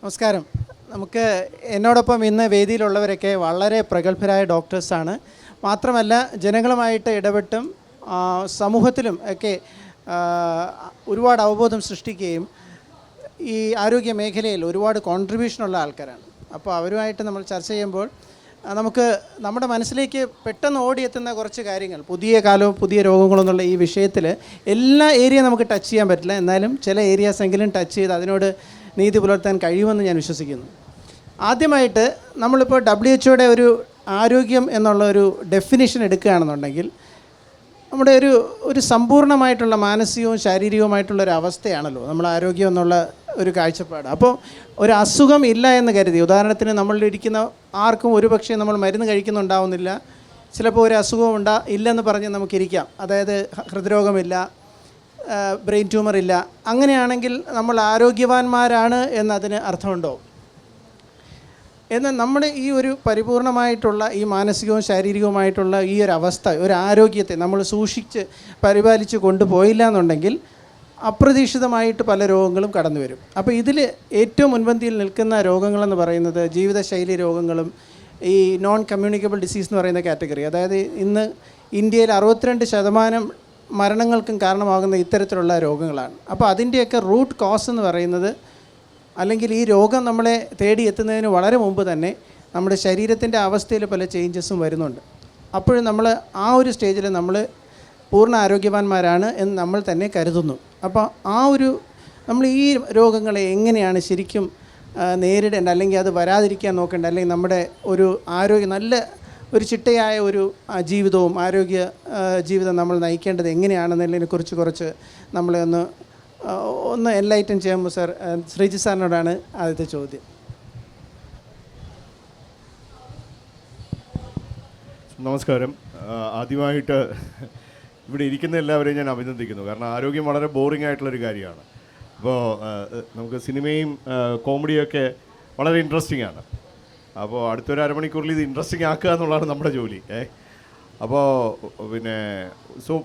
നമസ്കാരം. നമുക്ക് എന്നോടൊപ്പം ഇന്ന് വേദിയിലുള്ളവരൊക്കെ വളരെ പ്രഗത്ഭരായ ഡോക്ടേഴ്സാണ്. മാത്രമല്ല ജനങ്ങളുമായിട്ട് ഇടപെട്ടും സമൂഹത്തിലും ഒക്കെ ഒരുപാട് അവബോധം സൃഷ്ടിക്കുകയും ഈ ആരോഗ്യ മേഖലയിൽ ഒരുപാട് കോൺട്രിബ്യൂഷനുള്ള ആൾക്കാരാണ്. അപ്പോൾ അവരുമായിട്ട് നമ്മൾ ചർച്ച ചെയ്യുമ്പോൾ നമുക്ക് നമ്മുടെ മനസ്സിലേക്ക് പെട്ടെന്ന് ഓടിയെത്തുന്ന കുറച്ച് കാര്യങ്ങൾ, പുതിയ കാലവും പുതിയ രോഗങ്ങളും എന്നുള്ള ഈ വിഷയത്തിൽ എല്ലാ ഏരിയ നമുക്ക് ടച്ച് ചെയ്യാൻ പറ്റില്ല. എന്നാലും ചില ഏരിയാസ് എങ്കിലും ടച്ച് ചെയ്ത് അതിനോട് നീതി പുലർത്താൻ കഴിയുമെന്ന് ഞാൻ വിശ്വസിക്കുന്നു. ആദ്യമായിട്ട് നമ്മളിപ്പോൾ WHO ഒരു ആരോഗ്യം എന്നുള്ള ഒരു ഡെഫിനിഷൻ എടുക്കുകയാണെന്നുണ്ടെങ്കിൽ നമ്മുടെ ഒരു സമ്പൂർണ്ണമായിട്ടുള്ള മാനസികവും ശാരീരികവുമായിട്ടുള്ളൊരു അവസ്ഥയാണല്ലോ നമ്മൾ ആരോഗ്യം എന്നുള്ള ഒരു കാഴ്ചപ്പാട്. അപ്പോൾ ഒരു അസുഖം ഇല്ല എന്ന് കരുതി, ഉദാഹരണത്തിന് നമ്മളിരിക്കുന്ന ആർക്കും ഒരുപക്ഷെ നമ്മൾ മരുന്ന് കഴിക്കുന്നുണ്ടാവുന്നില്ല, ചിലപ്പോൾ ഒരു അസുഖവും ഇല്ലെന്ന് പറഞ്ഞ് നമുക്കിരിക്കാം. അതായത് ഹൃദ്രോഗമില്ല, ബ്രെയിൻ ട്യൂമർ ഇല്ല. അങ്ങനെയാണെങ്കിൽ നമ്മൾ ആരോഗ്യവാന്മാരാണ് എന്നതിന് അർത്ഥമുണ്ടോ? എന്നാൽ നമ്മുടെ ഈ ഒരു പരിപൂർണമായിട്ടുള്ള ഈ മാനസികവും ശാരീരികവുമായിട്ടുള്ള ഈ ഒരു അവസ്ഥ, ഒരു ആരോഗ്യത്തെ നമ്മൾ സൂക്ഷിച്ച് പരിപാലിച്ച് കൊണ്ടുപോയില്ല എന്നുണ്ടെങ്കിൽ അപ്രതീക്ഷിതമായിട്ട് പല രോഗങ്ങളും കടന്നു വരും. അപ്പോൾ ഇതിൽ ഏറ്റവും മുൻപന്തിയിൽ നിൽക്കുന്ന രോഗങ്ങളെന്ന് പറയുന്നത് ജീവിതശൈലി രോഗങ്ങളും ഈ നോൺ കമ്മ്യൂണിക്കബിൾ ഡിസീസ് എന്ന് പറയുന്ന കാറ്റഗറി. അതായത് ഇന്ന് ഇന്ത്യയിൽ 62% മരണങ്ങൾക്കും കാരണമാകുന്ന ഇത്തരത്തിലുള്ള രോഗങ്ങളാണ്. അപ്പോൾ അതിൻ്റെയൊക്കെ റൂട്ട് കോസ് എന്ന് പറയുന്നത്, അല്ലെങ്കിൽ ഈ രോഗം നമ്മളെ തേടി എത്തുന്നതിന് വളരെ മുമ്പ് തന്നെ നമ്മുടെ ശരീരത്തിൻ്റെ അവസ്ഥയിൽ പല ചേഞ്ചസും വരുന്നുണ്ട്. അപ്പോഴും നമ്മൾ ആ ഒരു സ്റ്റേജിൽ നമ്മൾ പൂർണ്ണ ആരോഗ്യവാന്മാരാണ് എന്ന് നമ്മൾ തന്നെ കരുതുന്നു. അപ്പോൾ നമ്മൾ ഈ രോഗങ്ങളെ എങ്ങനെയാണ് ശരിക്കും നേരിടേണ്ട, അല്ലെങ്കിൽ അത് വരാതിരിക്കാൻ നോക്കേണ്ട, അല്ലെങ്കിൽ നമ്മുടെ ഒരു നല്ല ഒരു ചിട്ടയായ ഒരു ജീവിതവും ആരോഗ്യ ജീവിതം നമ്മൾ നയിക്കേണ്ടത് എങ്ങനെയാണെന്നതിനെക്കുറിച്ച് കുറച്ച് നമ്മളെ ഒന്ന് എൻലൈറ്റൻ ചെയ്യുമ്പോൾ സാർ, ശ്രീജിത്ത് സാറിനോടാണ് ആദ്യത്തെ ചോദ്യം. നമസ്കാരം. ആദ്യമായിട്ട് ഇവിടെ ഇരിക്കുന്ന എല്ലാവരെയും ഞാൻ അഭിനന്ദിക്കുന്നു. കാരണം ആരോഗ്യം വളരെ ബോറിംഗ് ആയിട്ടുള്ളൊരു കാര്യമാണ്. അപ്പോൾ നമുക്ക് സിനിമയും കോമഡിയൊക്കെ വളരെ ഇൻട്രസ്റ്റിംഗ് ആണ്. അപ്പോൾ അടുത്തൊരു അരമണിക്കൂറിൽ ഇത് ഇൻട്രസ്റ്റിംഗ് ആക്കുക എന്നുള്ളതാണ് നമ്മുടെ ജോലി. അപ്പോൾ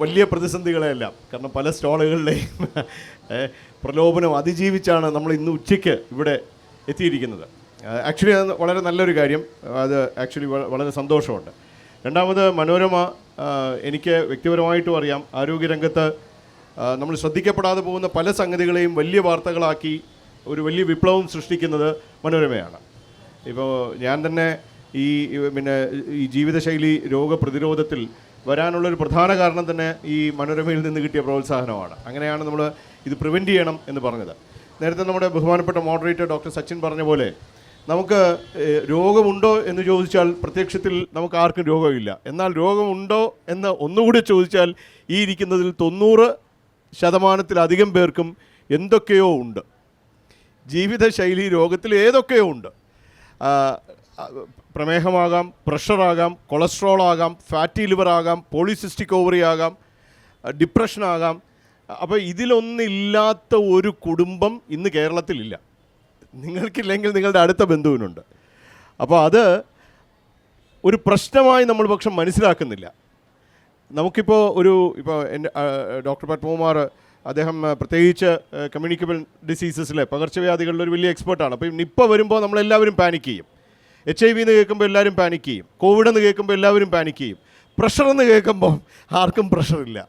വലിയ പ്രതിസന്ധികളെല്ലാം, കാരണം പല സ്റ്റോളുകളിലെയും പ്രലോഭനം അതിജീവിച്ചാണ് നമ്മൾ ഇന്ന് ഉച്ചയ്ക്ക് ഇവിടെ എത്തിയിരിക്കുന്നത്. ആക്ച്വലി അത് വളരെ നല്ലൊരു കാര്യം. അത് ആക്ച്വലി വളരെ സന്തോഷമുണ്ട്. രണ്ടാമത് മനോരമ, എനിക്ക് വ്യക്തിപരമായിട്ടും അറിയാം, ആരോഗ്യരംഗത്ത് നമ്മൾ ശ്രദ്ധിക്കപ്പെടാതെ പോകുന്ന പല സംഗതികളെയും വലിയ വാർത്തകളാക്കി ഒരു വലിയ വിപ്ലവം സൃഷ്ടിക്കുന്നത് മനോരമയാണ്. ഇപ്പോൾ ഞാൻ തന്നെ ഈ ജീവിതശൈലി രോഗപ്രതിരോധത്തിൽ വരാനുള്ളൊരു പ്രധാന കാരണം തന്നെ ഈ മനോരമയിൽ നിന്ന് കിട്ടിയ പ്രോത്സാഹനമാണ്. അങ്ങനെയാണ് നമ്മൾ ഇത് പ്രിവെൻറ്റ് ചെയ്യണം എന്ന് പറഞ്ഞത്. നേരത്തെ നമ്മുടെ ബഹുമാനപ്പെട്ട മോഡറേറ്റർ ഡോക്ടർ സച്ചിൻ പറഞ്ഞ പോലെ, നമുക്ക് രോഗമുണ്ടോ എന്ന് ചോദിച്ചാൽ പ്രത്യക്ഷത്തിൽ നമുക്ക് ആർക്കും രോഗമില്ല. എന്നാൽ രോഗമുണ്ടോ എന്ന് ഒന്നുകൂടി ചോദിച്ചാൽ ഈ ഇരിക്കുന്നതിൽ 90% പേർക്കും എന്തൊക്കെയോ ഉണ്ട്. ജീവിതശൈലി രോഗത്തിൽ ഏതൊക്കെയോ ഉണ്ട്. പ്രമേഹമാകാം, പ്രഷറാകാം, കൊളസ്ട്രോൾ ആകാം, ഫാറ്റി ലിവർ ആകാം, പോളിസിസ്റ്റിക് ഓവറി ആകാം, ഡിപ്രഷനാകാം. അപ്പോൾ ഇതിലൊന്നില്ലാത്ത ഒരു കുടുംബം ഇന്ന് കേരളത്തിലില്ല. നിങ്ങൾക്കില്ലെങ്കിൽ നിങ്ങളുടെ അടുത്ത ബന്ധുവിനുണ്ട്. അപ്പോൾ അത് ഒരു പ്രശ്നമായി നമ്മൾ പക്ഷം മനസ്സിലാക്കുന്നില്ല. നമുക്കിപ്പോൾ എൻ്റെ ഡോക്ടർ പത്മകുമാർ, അദ്ദേഹം പ്രത്യേകിച്ച് കമ്മ്യൂണിക്കബിൾ ഡിസീസസിലെ പകർച്ചവ്യാധികളിലൊരു വലിയ എക്സ്പേർട്ടാണ്. അപ്പോൾ നിപ്പ വരുമ്പോൾ നമ്മളെല്ലാവരും പാനിക് ചെയ്യും. HIV എന്ന് കേൾക്കുമ്പോൾ എല്ലാവരും പാനിക് ചെയ്യും. കോവിഡ് എന്ന് കേൾക്കുമ്പോൾ എല്ലാവരും പാനിക് ചെയ്യും. പ്രഷർ എന്ന് കേൾക്കുമ്പോൾ ആർക്കും പ്രഷറില്ല.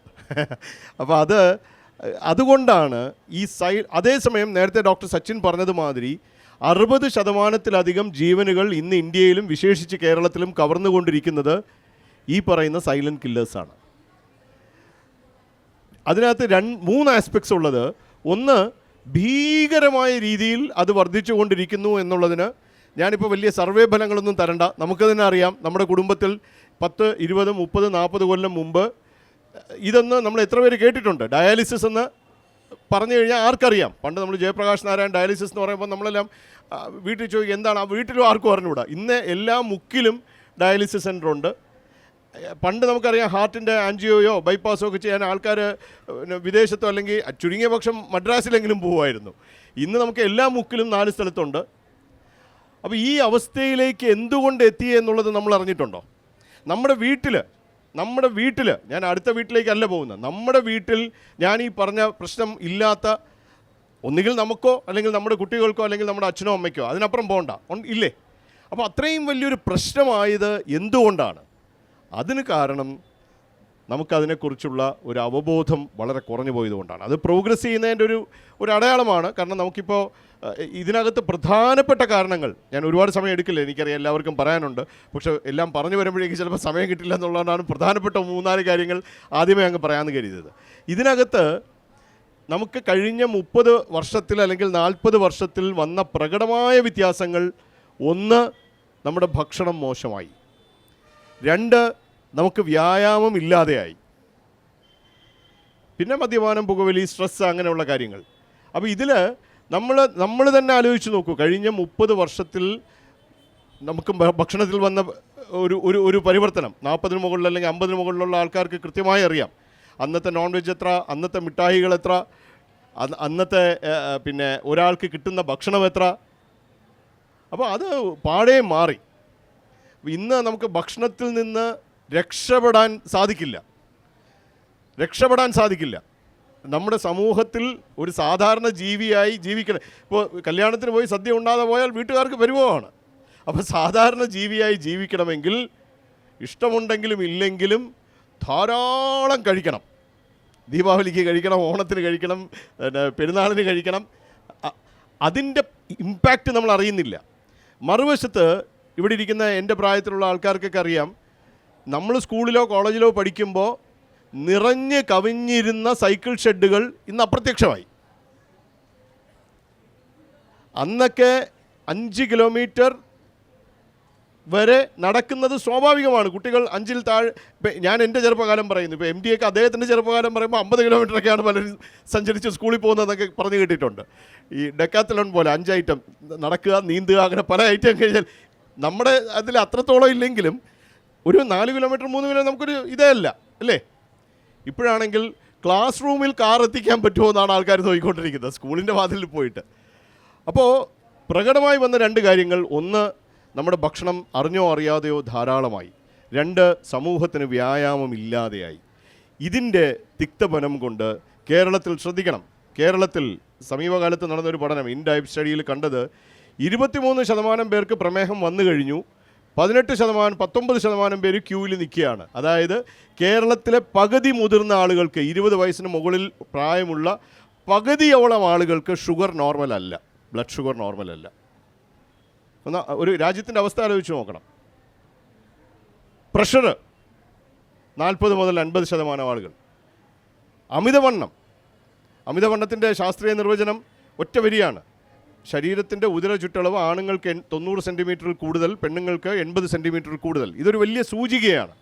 അപ്പോൾ അതുകൊണ്ടാണ് അതേസമയം നേരത്തെ ഡോക്ടർ സച്ചിൻ പറഞ്ഞതുമാതിരി 60%-ലധികം ജീവനുകൾ ഇന്ന് ഇന്ത്യയിലും വിശേഷിച്ച് കേരളത്തിലും കവർന്നുകൊണ്ടിരിക്കുന്നത് ഈ പറയുന്ന സൈലൻറ്റ് കില്ലേഴ്സാണ്. അതിനകത്ത് 3 ആസ്പെക്ട്സ് ഉള്ളത്. ഒന്ന്, ഭീകരമായ രീതിയിൽ അത് വർദ്ധിച്ചുകൊണ്ടിരിക്കുന്നു എന്നുള്ളതിന് ഞാനിപ്പോൾ വലിയ സർവേ ഫലങ്ങളൊന്നും തരണ്ട. നമുക്ക് തന്നെ അറിയാം, നമ്മുടെ കുടുംബത്തിൽ 10, 20, 30, 40 കൊല്ലം മുമ്പ് ഇതൊന്ന് നമ്മൾ എത്ര പേര് കേട്ടിട്ടുണ്ട്? ഡയാലിസിസ് എന്ന് പറഞ്ഞു കഴിഞ്ഞാൽ ആർക്കറിയാം? പണ്ട് നമ്മൾ ജയപ്രകാശ് നാരായൺ ഡയാലിസിസ് എന്ന് പറയുമ്പോൾ നമ്മളെല്ലാം വീട്ടിൽ ചോദിക്കും എന്താണ്. ആ വീട്ടിലും ആർക്കും അറിഞ്ഞുകൂടാ. ഇന്ന് എല്ലാ മുക്കിലും ഡയാലിസിസ് സെൻ്ററുണ്ട്. പണ്ട് നമുക്കറിയാം, ഹാർട്ടിൻ്റെ ആൻജിയോയോ ബൈപ്പാസോ ഒക്കെ ചെയ്യാൻ ആൾക്കാർ വിദേശത്തോ അല്ലെങ്കിൽ ചുരുങ്ങിയ പക്ഷം മദ്രാസിലെങ്കിലും പോകുമായിരുന്നു. ഇന്ന് നമുക്ക് എല്ലാ മുക്കിലും 4 സ്ഥലത്തുണ്ട്. അപ്പോൾ ഈ അവസ്ഥയിലേക്ക് എന്തുകൊണ്ട് എത്തി എന്നുള്ളത് നമ്മൾ അറിഞ്ഞിട്ടുണ്ടോ? നമ്മുടെ വീട്ടിൽ ഞാൻ അടുത്ത വീട്ടിലേക്കല്ല പോകുന്നത്, നമ്മുടെ വീട്ടിൽ ഞാൻ ഈ പറഞ്ഞ പ്രശ്നം ഇല്ലാത്ത ഒന്നുകിൽ നമുക്കോ അല്ലെങ്കിൽ നമ്മുടെ കുട്ടികൾക്കോ അല്ലെങ്കിൽ നമ്മുടെ അച്ഛനോ അമ്മയ്ക്കോ, അതിനപ്പുറം പോകണ്ട, ഇല്ലേ? അപ്പോൾ അത്രയും വലിയൊരു പ്രശ്നമായത് എന്തുകൊണ്ടാണ്? അതിന് കാരണം നമുക്കതിനെക്കുറിച്ചുള്ള ഒരു അവബോധം വളരെ കുറഞ്ഞു പോയതുകൊണ്ടാണ്. അത് പ്രോഗ്രസ് ചെയ്യുന്നതിൻ്റെ ഒരു അടയാളമാണ്. കാരണം നമുക്കിപ്പോൾ ഇതിനകത്ത് പ്രധാനപ്പെട്ട കാരണങ്ങൾ, ഞാൻ ഒരുപാട് സമയം എടുക്കില്ല, എനിക്കറിയാം എല്ലാവർക്കും പറയാനുണ്ട്, പക്ഷേ എല്ലാം പറഞ്ഞു വരുമ്പോഴേക്കും ചിലപ്പോൾ സമയം കിട്ടില്ല എന്നുള്ളതാണ് പ്രധാനപ്പെട്ട 3-4 കാര്യങ്ങൾ ആദ്യമേ അങ്ങ് പറയാമെന്ന് കരുതിയത്. ഇതിനകത്ത് നമുക്ക് കഴിഞ്ഞ 30 വർഷത്തിൽ അല്ലെങ്കിൽ 40 വർഷത്തിൽ വന്ന പ്രകടമായ വ്യത്യാസങ്ങൾ: 1, നമ്മുടെ ഭക്ഷണം മോശമായി; 2, നമുക്ക് വ്യായാമം ഇല്ലാതെയായി; പിന്നെ മദ്യപാനം, പുകവലി, സ്ട്രെസ്സ്, അങ്ങനെയുള്ള കാര്യങ്ങൾ. അപ്പോൾ ഇതിൽ നമ്മൾ തന്നെ ആലോചിച്ച് നോക്കൂ. കഴിഞ്ഞ 30 വർഷത്തിൽ നമുക്ക് ഭക്ഷണത്തിൽ വന്ന ഒരു പരിവർത്തനം 40-ന് മുകളിൽ അല്ലെങ്കിൽ 50-ന് മുകളിലുള്ള ആൾക്കാർക്ക് കൃത്യമായി അറിയാം. അന്നത്തെ നോൺ വെജ് എത്ര, അന്നത്തെ മിഠായികൾ എത്ര, അന്നത്തെ പിന്നെ ഒരാൾക്ക് കിട്ടുന്ന ഭക്ഷണം എത്ര. അപ്പോൾ അത് പാടെ മാറി. ഇന്ന് നമുക്ക് ഭക്ഷണത്തിൽ നിന്ന് രക്ഷപ്പെടാൻ സാധിക്കില്ല. നമ്മുടെ സമൂഹത്തിൽ ഒരു സാധാരണ ജീവിയായി ജീവിക്കണം. ഇപ്പോൾ കല്യാണത്തിന് പോയി സദ്യ ഉണ്ടാകാതെ പോയാൽ വീട്ടുകാർക്ക് പരിഭവമാണ്. അപ്പോൾ സാധാരണ ജീവിയായി ജീവിക്കണമെങ്കിൽ ഇഷ്ടമുണ്ടെങ്കിലും ഇല്ലെങ്കിലും ധാരാളം കഴിക്കണം. ദീപാവലിക്ക് കഴിക്കണം, ഓണത്തിന് കഴിക്കണം, പെരുന്നാളിന് കഴിക്കണം. അതിൻ്റെ ഇമ്പാക്റ്റ് നമ്മൾ അറിയുന്നില്ല. മറുവശത്ത് ഇവിടെ ഇരിക്കുന്ന എൻ്റെ പ്രായത്തിലുള്ള ആൾക്കാർക്കൊക്കെ അറിയാം, നമ്മൾ സ്കൂളിലോ കോളേജിലോ പഠിക്കുമ്പോൾ നിറഞ്ഞ് കവിഞ്ഞിരുന്ന സൈക്കിൾ ഷെഡുകൾ ഇന്ന് അപ്രത്യക്ഷമായി. അന്നൊക്കെ 5 കിലോമീറ്റർ വരെ നടക്കുന്നത് സ്വാഭാവികമാണ്. കുട്ടികൾ 5-ൽ താഴെ, ഞാൻ എൻ്റെ ചെറുപ്പകാലം പറയുന്നു, ഇപ്പോൾ MD ഒക്കെ അദ്ദേഹത്തിൻ്റെ ചെറുപ്പകാലം പറയുമ്പോൾ 50 കിലോമീറ്ററൊക്കെയാണ് പലരും സഞ്ചരിച്ച് സ്കൂളിൽ പോകുന്നതെന്നൊക്കെ പറഞ്ഞു കേട്ടിട്ടുണ്ട്. ഈ ഡെക്കാത്തലോൺ പോലെ 5 ഐറ്റം നടക്കുക, നീന്തുക, അങ്ങനെ പല ഐറ്റം കഴിഞ്ഞാൽ നമ്മുടെ അതിൽ അത്രത്തോളം ഇല്ലെങ്കിലും ഒരു 4 കിലോമീറ്റർ 3 കിലോമീറ്റർ നമുക്കൊരു ഇതേ അല്ലേ? ഇപ്പോഴാണെങ്കിൽ ക്ലാസ് റൂമിൽ കാർ എത്തിക്കാൻ പറ്റുമോ എന്നാണ് ആൾക്കാർ നോക്കിക്കൊണ്ടിരിക്കുന്നത്, സ്കൂളിൻ്റെ വാതിലിൽ പോയിട്ട്. അപ്പോൾ പ്രകടമായി വന്ന 2 കാര്യങ്ങൾ: 1, നമ്മുടെ ഭക്ഷണം അറിഞ്ഞോ അറിയാതെയോ ധാരാളമായി; 2, സമൂഹത്തിന് വ്യായാമം ഇല്ലാതെയായി. ഇതിൻ്റെ തിക്തഫലം കൊണ്ട് കേരളത്തിൽ ശ്രദ്ധിക്കണം. കേരളത്തിൽ സമീപകാലത്ത് നടന്നൊരു പഠനം, ഇൻഡൈപ് സ്റ്റഡിയിൽ കണ്ടത് 23% പേർക്ക് പ്രമേഹം വന്നു കഴിഞ്ഞു, 19% പേര് ക്യൂവിൽ നിൽക്കുകയാണ്. അതായത് കേരളത്തിലെ പകുതി മുതിർന്ന ആളുകൾക്ക്, 20 വയസ്സിന് മുകളിൽ പ്രായമുള്ള പകുതിയോളം ആളുകൾക്ക് ഷുഗർ നോർമലല്ല, ബ്ലഡ് ഷുഗർ നോർമലല്ല. ഒരു രാജ്യത്തിൻ്റെ അവസ്ഥ ആലോചിച്ച് നോക്കണം. പ്രഷർ 40 മുതൽ 50% ആളുകൾ. അമിതവണ്ണത്തിൻ്റെ ശാസ്ത്രീയ നിർവചനം ഒറ്റ വരിയാണ്: ശരീരത്തിൻ്റെ ഉദര ചുറ്റളവ് ആണുങ്ങൾക്ക് 90 സെൻറ്റിമീറ്ററിൽ കൂടുതൽ, പെണ്ണുങ്ങൾക്ക് 80 സെൻറ്റിമീറ്ററിൽ കൂടുതൽ. ഇതൊരു വലിയ സൂചികയാണ്.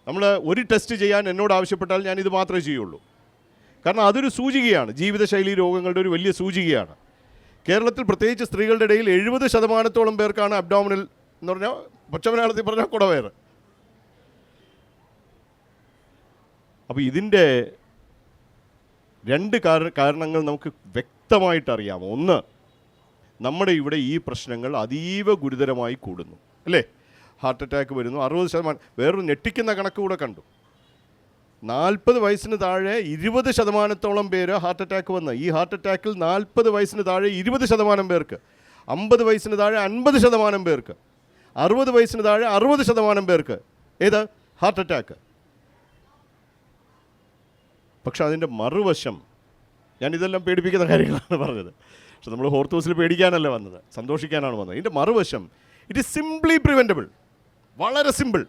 നമ്മൾ ഒരു ടെസ്റ്റ് ചെയ്യാൻ എന്നോട് ആവശ്യപ്പെട്ടാൽ ഞാൻ ഇത് മാത്രമേ ചെയ്യുള്ളൂ. കാരണം അതൊരു സൂചികയാണ്, ജീവിതശൈലി രോഗങ്ങളുടെ ഒരു വലിയ സൂചികയാണ്. കേരളത്തിൽ പ്രത്യേകിച്ച് സ്ത്രീകളുടെ ഇടയിൽ 70% പേർക്കാണ് അബ്ഡോമിനൽ എന്ന് പറഞ്ഞാൽ, പച്ചമലയാളത്തിൽ പറഞ്ഞാൽ കുടവയറ്. അപ്പോൾ ഇതിൻ്റെ 2 കാരണങ്ങൾ നമുക്ക് വ്യക്തമായിട്ടറിയാം. 1, നമ്മുടെ ഇവിടെ ഈ പ്രശ്നങ്ങൾ അതീവ ഗുരുതരമായി കൂടുന്നു, അല്ലേ? ഹാർട്ട് അറ്റാക്ക് വരുന്നു 60%. വേറൊരു ഞെട്ടിക്കുന്ന കണക്ക് കൂടെ കണ്ടു. 40 വയസ്സിന് താഴെ 20% പേര് ഹാർട്ട് അറ്റാക്ക് വന്ന്, ഈ ഹാർട്ട് അറ്റാക്കിൽ 40 വയസ്സിന് താഴെ 20% പേർക്ക്, 50 വയസ്സിന് താഴെ 50% പേർക്ക്, 60 വയസ്സിന് താഴെ 60% പേർക്ക് ഏത് ഹാർട്ട് അറ്റാക്ക്. പക്ഷെ അതിൻ്റെ മറുവശം, ഞാനിതെല്ലാം പേടിപ്പിക്കുന്ന കാര്യങ്ങളാണ് പറഞ്ഞത്, പക്ഷെ നമ്മൾ ഹോർത്ത് ഹൗസിൽ പേടിക്കാനല്ല വന്നത്, സന്തോഷിക്കാനാണ് വന്നത്. ഇതിൻ്റെ മറുവശം, ഇറ്റ് ഈസ് സിംപ്ലി പ്രിവെൻറ്റബിൾ, വളരെ സിമ്പിൾ.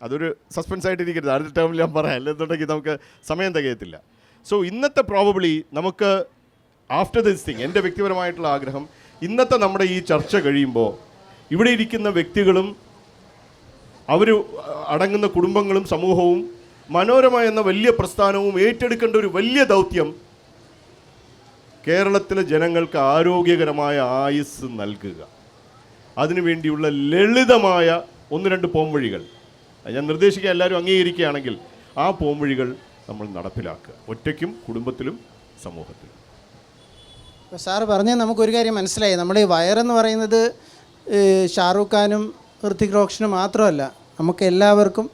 അതൊരു സസ്പെൻസ് ആയിട്ടിരിക്കരുത്, അടുത്ത ടേമിൽ ഞാൻ പറയാം, അല്ലെന്നുണ്ടെങ്കിൽ നമുക്ക് സമയം തികയത്തില്ല. സോ ഇന്നത്തെ പ്രോബബ്ലി നമുക്ക് ആഫ്റ്റർ ദിസ് തിങ്, എൻ്റെ വ്യക്തിപരമായിട്ടുള്ള ആഗ്രഹം, ഇന്നത്തെ നമ്മുടെ ഈ ചർച്ച കഴിയുമ്പോൾ ഇവിടെ ഇരിക്കുന്ന വ്യക്തികളും അവർ അടങ്ങുന്ന കുടുംബങ്ങളും സമൂഹവും മനോരമ എന്ന വലിയ പ്രസ്ഥാനവും ഏറ്റെടുക്കേണ്ട ഒരു വലിയ ദൗത്യം കേരളത്തിലെ ജനങ്ങൾക്ക് ആരോഗ്യകരമായ ആയുസ് നൽകുക. അതിനുവേണ്ടിയുള്ള ലളിതമായ 1-2 പോംവഴികൾ ഞാൻ നിർദ്ദേശിക്കുക, എല്ലാവരും അംഗീകരിക്കുകയാണെങ്കിൽ ആ പോംവഴികൾ നമ്മൾ നടപ്പിലാക്കുക, ഒറ്റയ്ക്കും കുടുംബത്തിലും സമൂഹത്തിലും. ഇപ്പോൾ സാറ് പറഞ്ഞാൽ നമുക്കൊരു കാര്യം മനസ്സിലായി. നമ്മുടെ ഈ വയറെന്ന് പറയുന്നത് ഷാറൂഖ് ഖാനും ഹൃത്തിക് റോഷനും മാത്രമല്ല, നമുക്ക് എല്ലാവർക്കും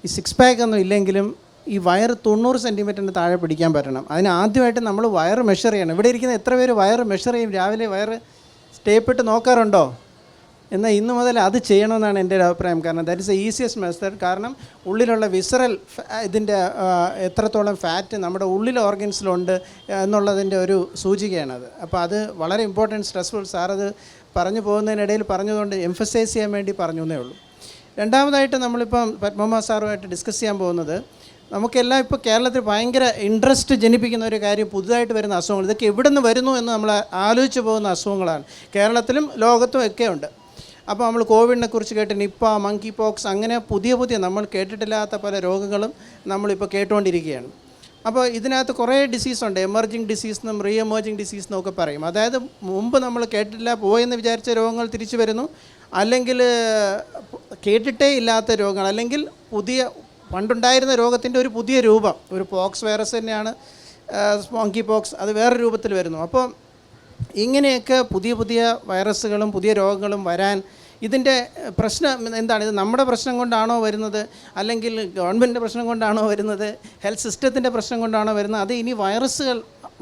ഈ 6 പാക്ക് ഒന്നും ഇല്ലെങ്കിലും ഈ വയർ 90 സെൻറ്റിമീറ്ററിന് താഴെ പിടിക്കാൻ പറ്റണം. അതിന് ആദ്യമായിട്ട് നമ്മൾ വയർ മെഷർ ചെയ്യണം. ഇവിടെ ഇരിക്കുന്ന എത്ര പേര് വയർ മെഷർ ചെയ്യും? രാവിലെ വയർ സ്റ്റേപ്പിട്ട് നോക്കാറുണ്ടോ? എന്നാൽ ഇന്ന് മുതൽ അത് ചെയ്യണമെന്നാണ് എൻ്റെ ഒരു അഭിപ്രായം. കാരണം that is A easiest method. കാരണം ഉള്ളിലുള്ള വിസറൽ ഇതിൻ്റെ എത്രത്തോളം ഫാറ്റ് നമ്മുടെ ഉള്ളിലെ ഓർഗൻസിലുണ്ട് എന്നുള്ളതിൻ്റെ ഒരു സൂചികയാണത്. അപ്പോൾ അത് വളരെ ഇമ്പോർട്ടൻറ്റ്, സ്ട്രെസ്ഫുൾ. സാറത് പറഞ്ഞു പോകുന്നതിനിടയിൽ പറഞ്ഞതുകൊണ്ട് എംഫസൈസ് ചെയ്യാൻ വേണ്ടി പറഞ്ഞു എന്നേ ഉള്ളൂ. രണ്ടാമതായിട്ട് നമ്മളിപ്പം പത്മകുമാർ സാറുമായിട്ട് ഡിസ്കസ് ചെയ്യാൻ പോകുന്നത്, നമുക്കെല്ലാം ഇപ്പോൾ കേരളത്തിൽ ഭയങ്കര ഇൻട്രസ്റ്റ് ജനിപ്പിക്കുന്ന ഒരു കാര്യം പുതുതായിട്ട് വരുന്ന അസുഖങ്ങൾ. ഇതൊക്കെ എവിടെ നിന്ന് വരുന്നു എന്ന് നമ്മൾ ആലോചിച്ച് പോകുന്ന അസുഖങ്ങളാണ്. കേരളത്തിലും ലോകത്തും ഒക്കെ ഉണ്ട്. അപ്പോൾ നമ്മൾ കോവിഡിനെ കുറിച്ച് കേട്ട് നിപ്പ, മങ്കി പോക്സ്, അങ്ങനെ പുതിയ നമ്മൾ കേട്ടിട്ടില്ലാത്ത പല രോഗങ്ങളും നമ്മളിപ്പോൾ കേട്ടുകൊണ്ടിരിക്കുകയാണ്. അപ്പോൾ ഇതിനകത്ത് കുറേ ഡിസീസുണ്ട്. എമർജിങ് ഡിസീസ് എന്നും റീ എമർജിങ് ഡിസീസ് എന്നൊക്കെ പറയും. അതായത് മുമ്പ് നമ്മൾ കേട്ടിട്ടില്ല പോയെന്ന് വിചാരിച്ച രോഗങ്ങൾ തിരിച്ചു വരുന്നു, അല്ലെങ്കിൽ കേട്ടിട്ടേ ഇല്ലാത്ത രോഗങ്ങൾ, അല്ലെങ്കിൽ പണ്ടുണ്ടായിരുന്ന രോഗത്തിൻ്റെ ഒരു പുതിയ രൂപം. ഒരു പോക്സ് വൈറസ് തന്നെയാണ് മങ്കി പോക്സ്, അത് വേറെ രൂപത്തിൽ വരുന്നു. അപ്പോൾ ഇങ്ങനെയൊക്കെ പുതിയ വൈറസുകളും പുതിയ രോഗങ്ങളും വരാൻ ഇതിൻ്റെ പ്രശ്നം എന്താണ്? ഇത് നമ്മുടെ പ്രശ്നം കൊണ്ടാണോ വരുന്നത്, അല്ലെങ്കിൽ ഗവൺമെൻറ്റിൻ്റെ പ്രശ്നം കൊണ്ടാണോ വരുന്നത്, ഹെൽത്ത് സിസ്റ്റത്തിൻ്റെ പ്രശ്നം കൊണ്ടാണോ വരുന്നത്? അത് ഇനി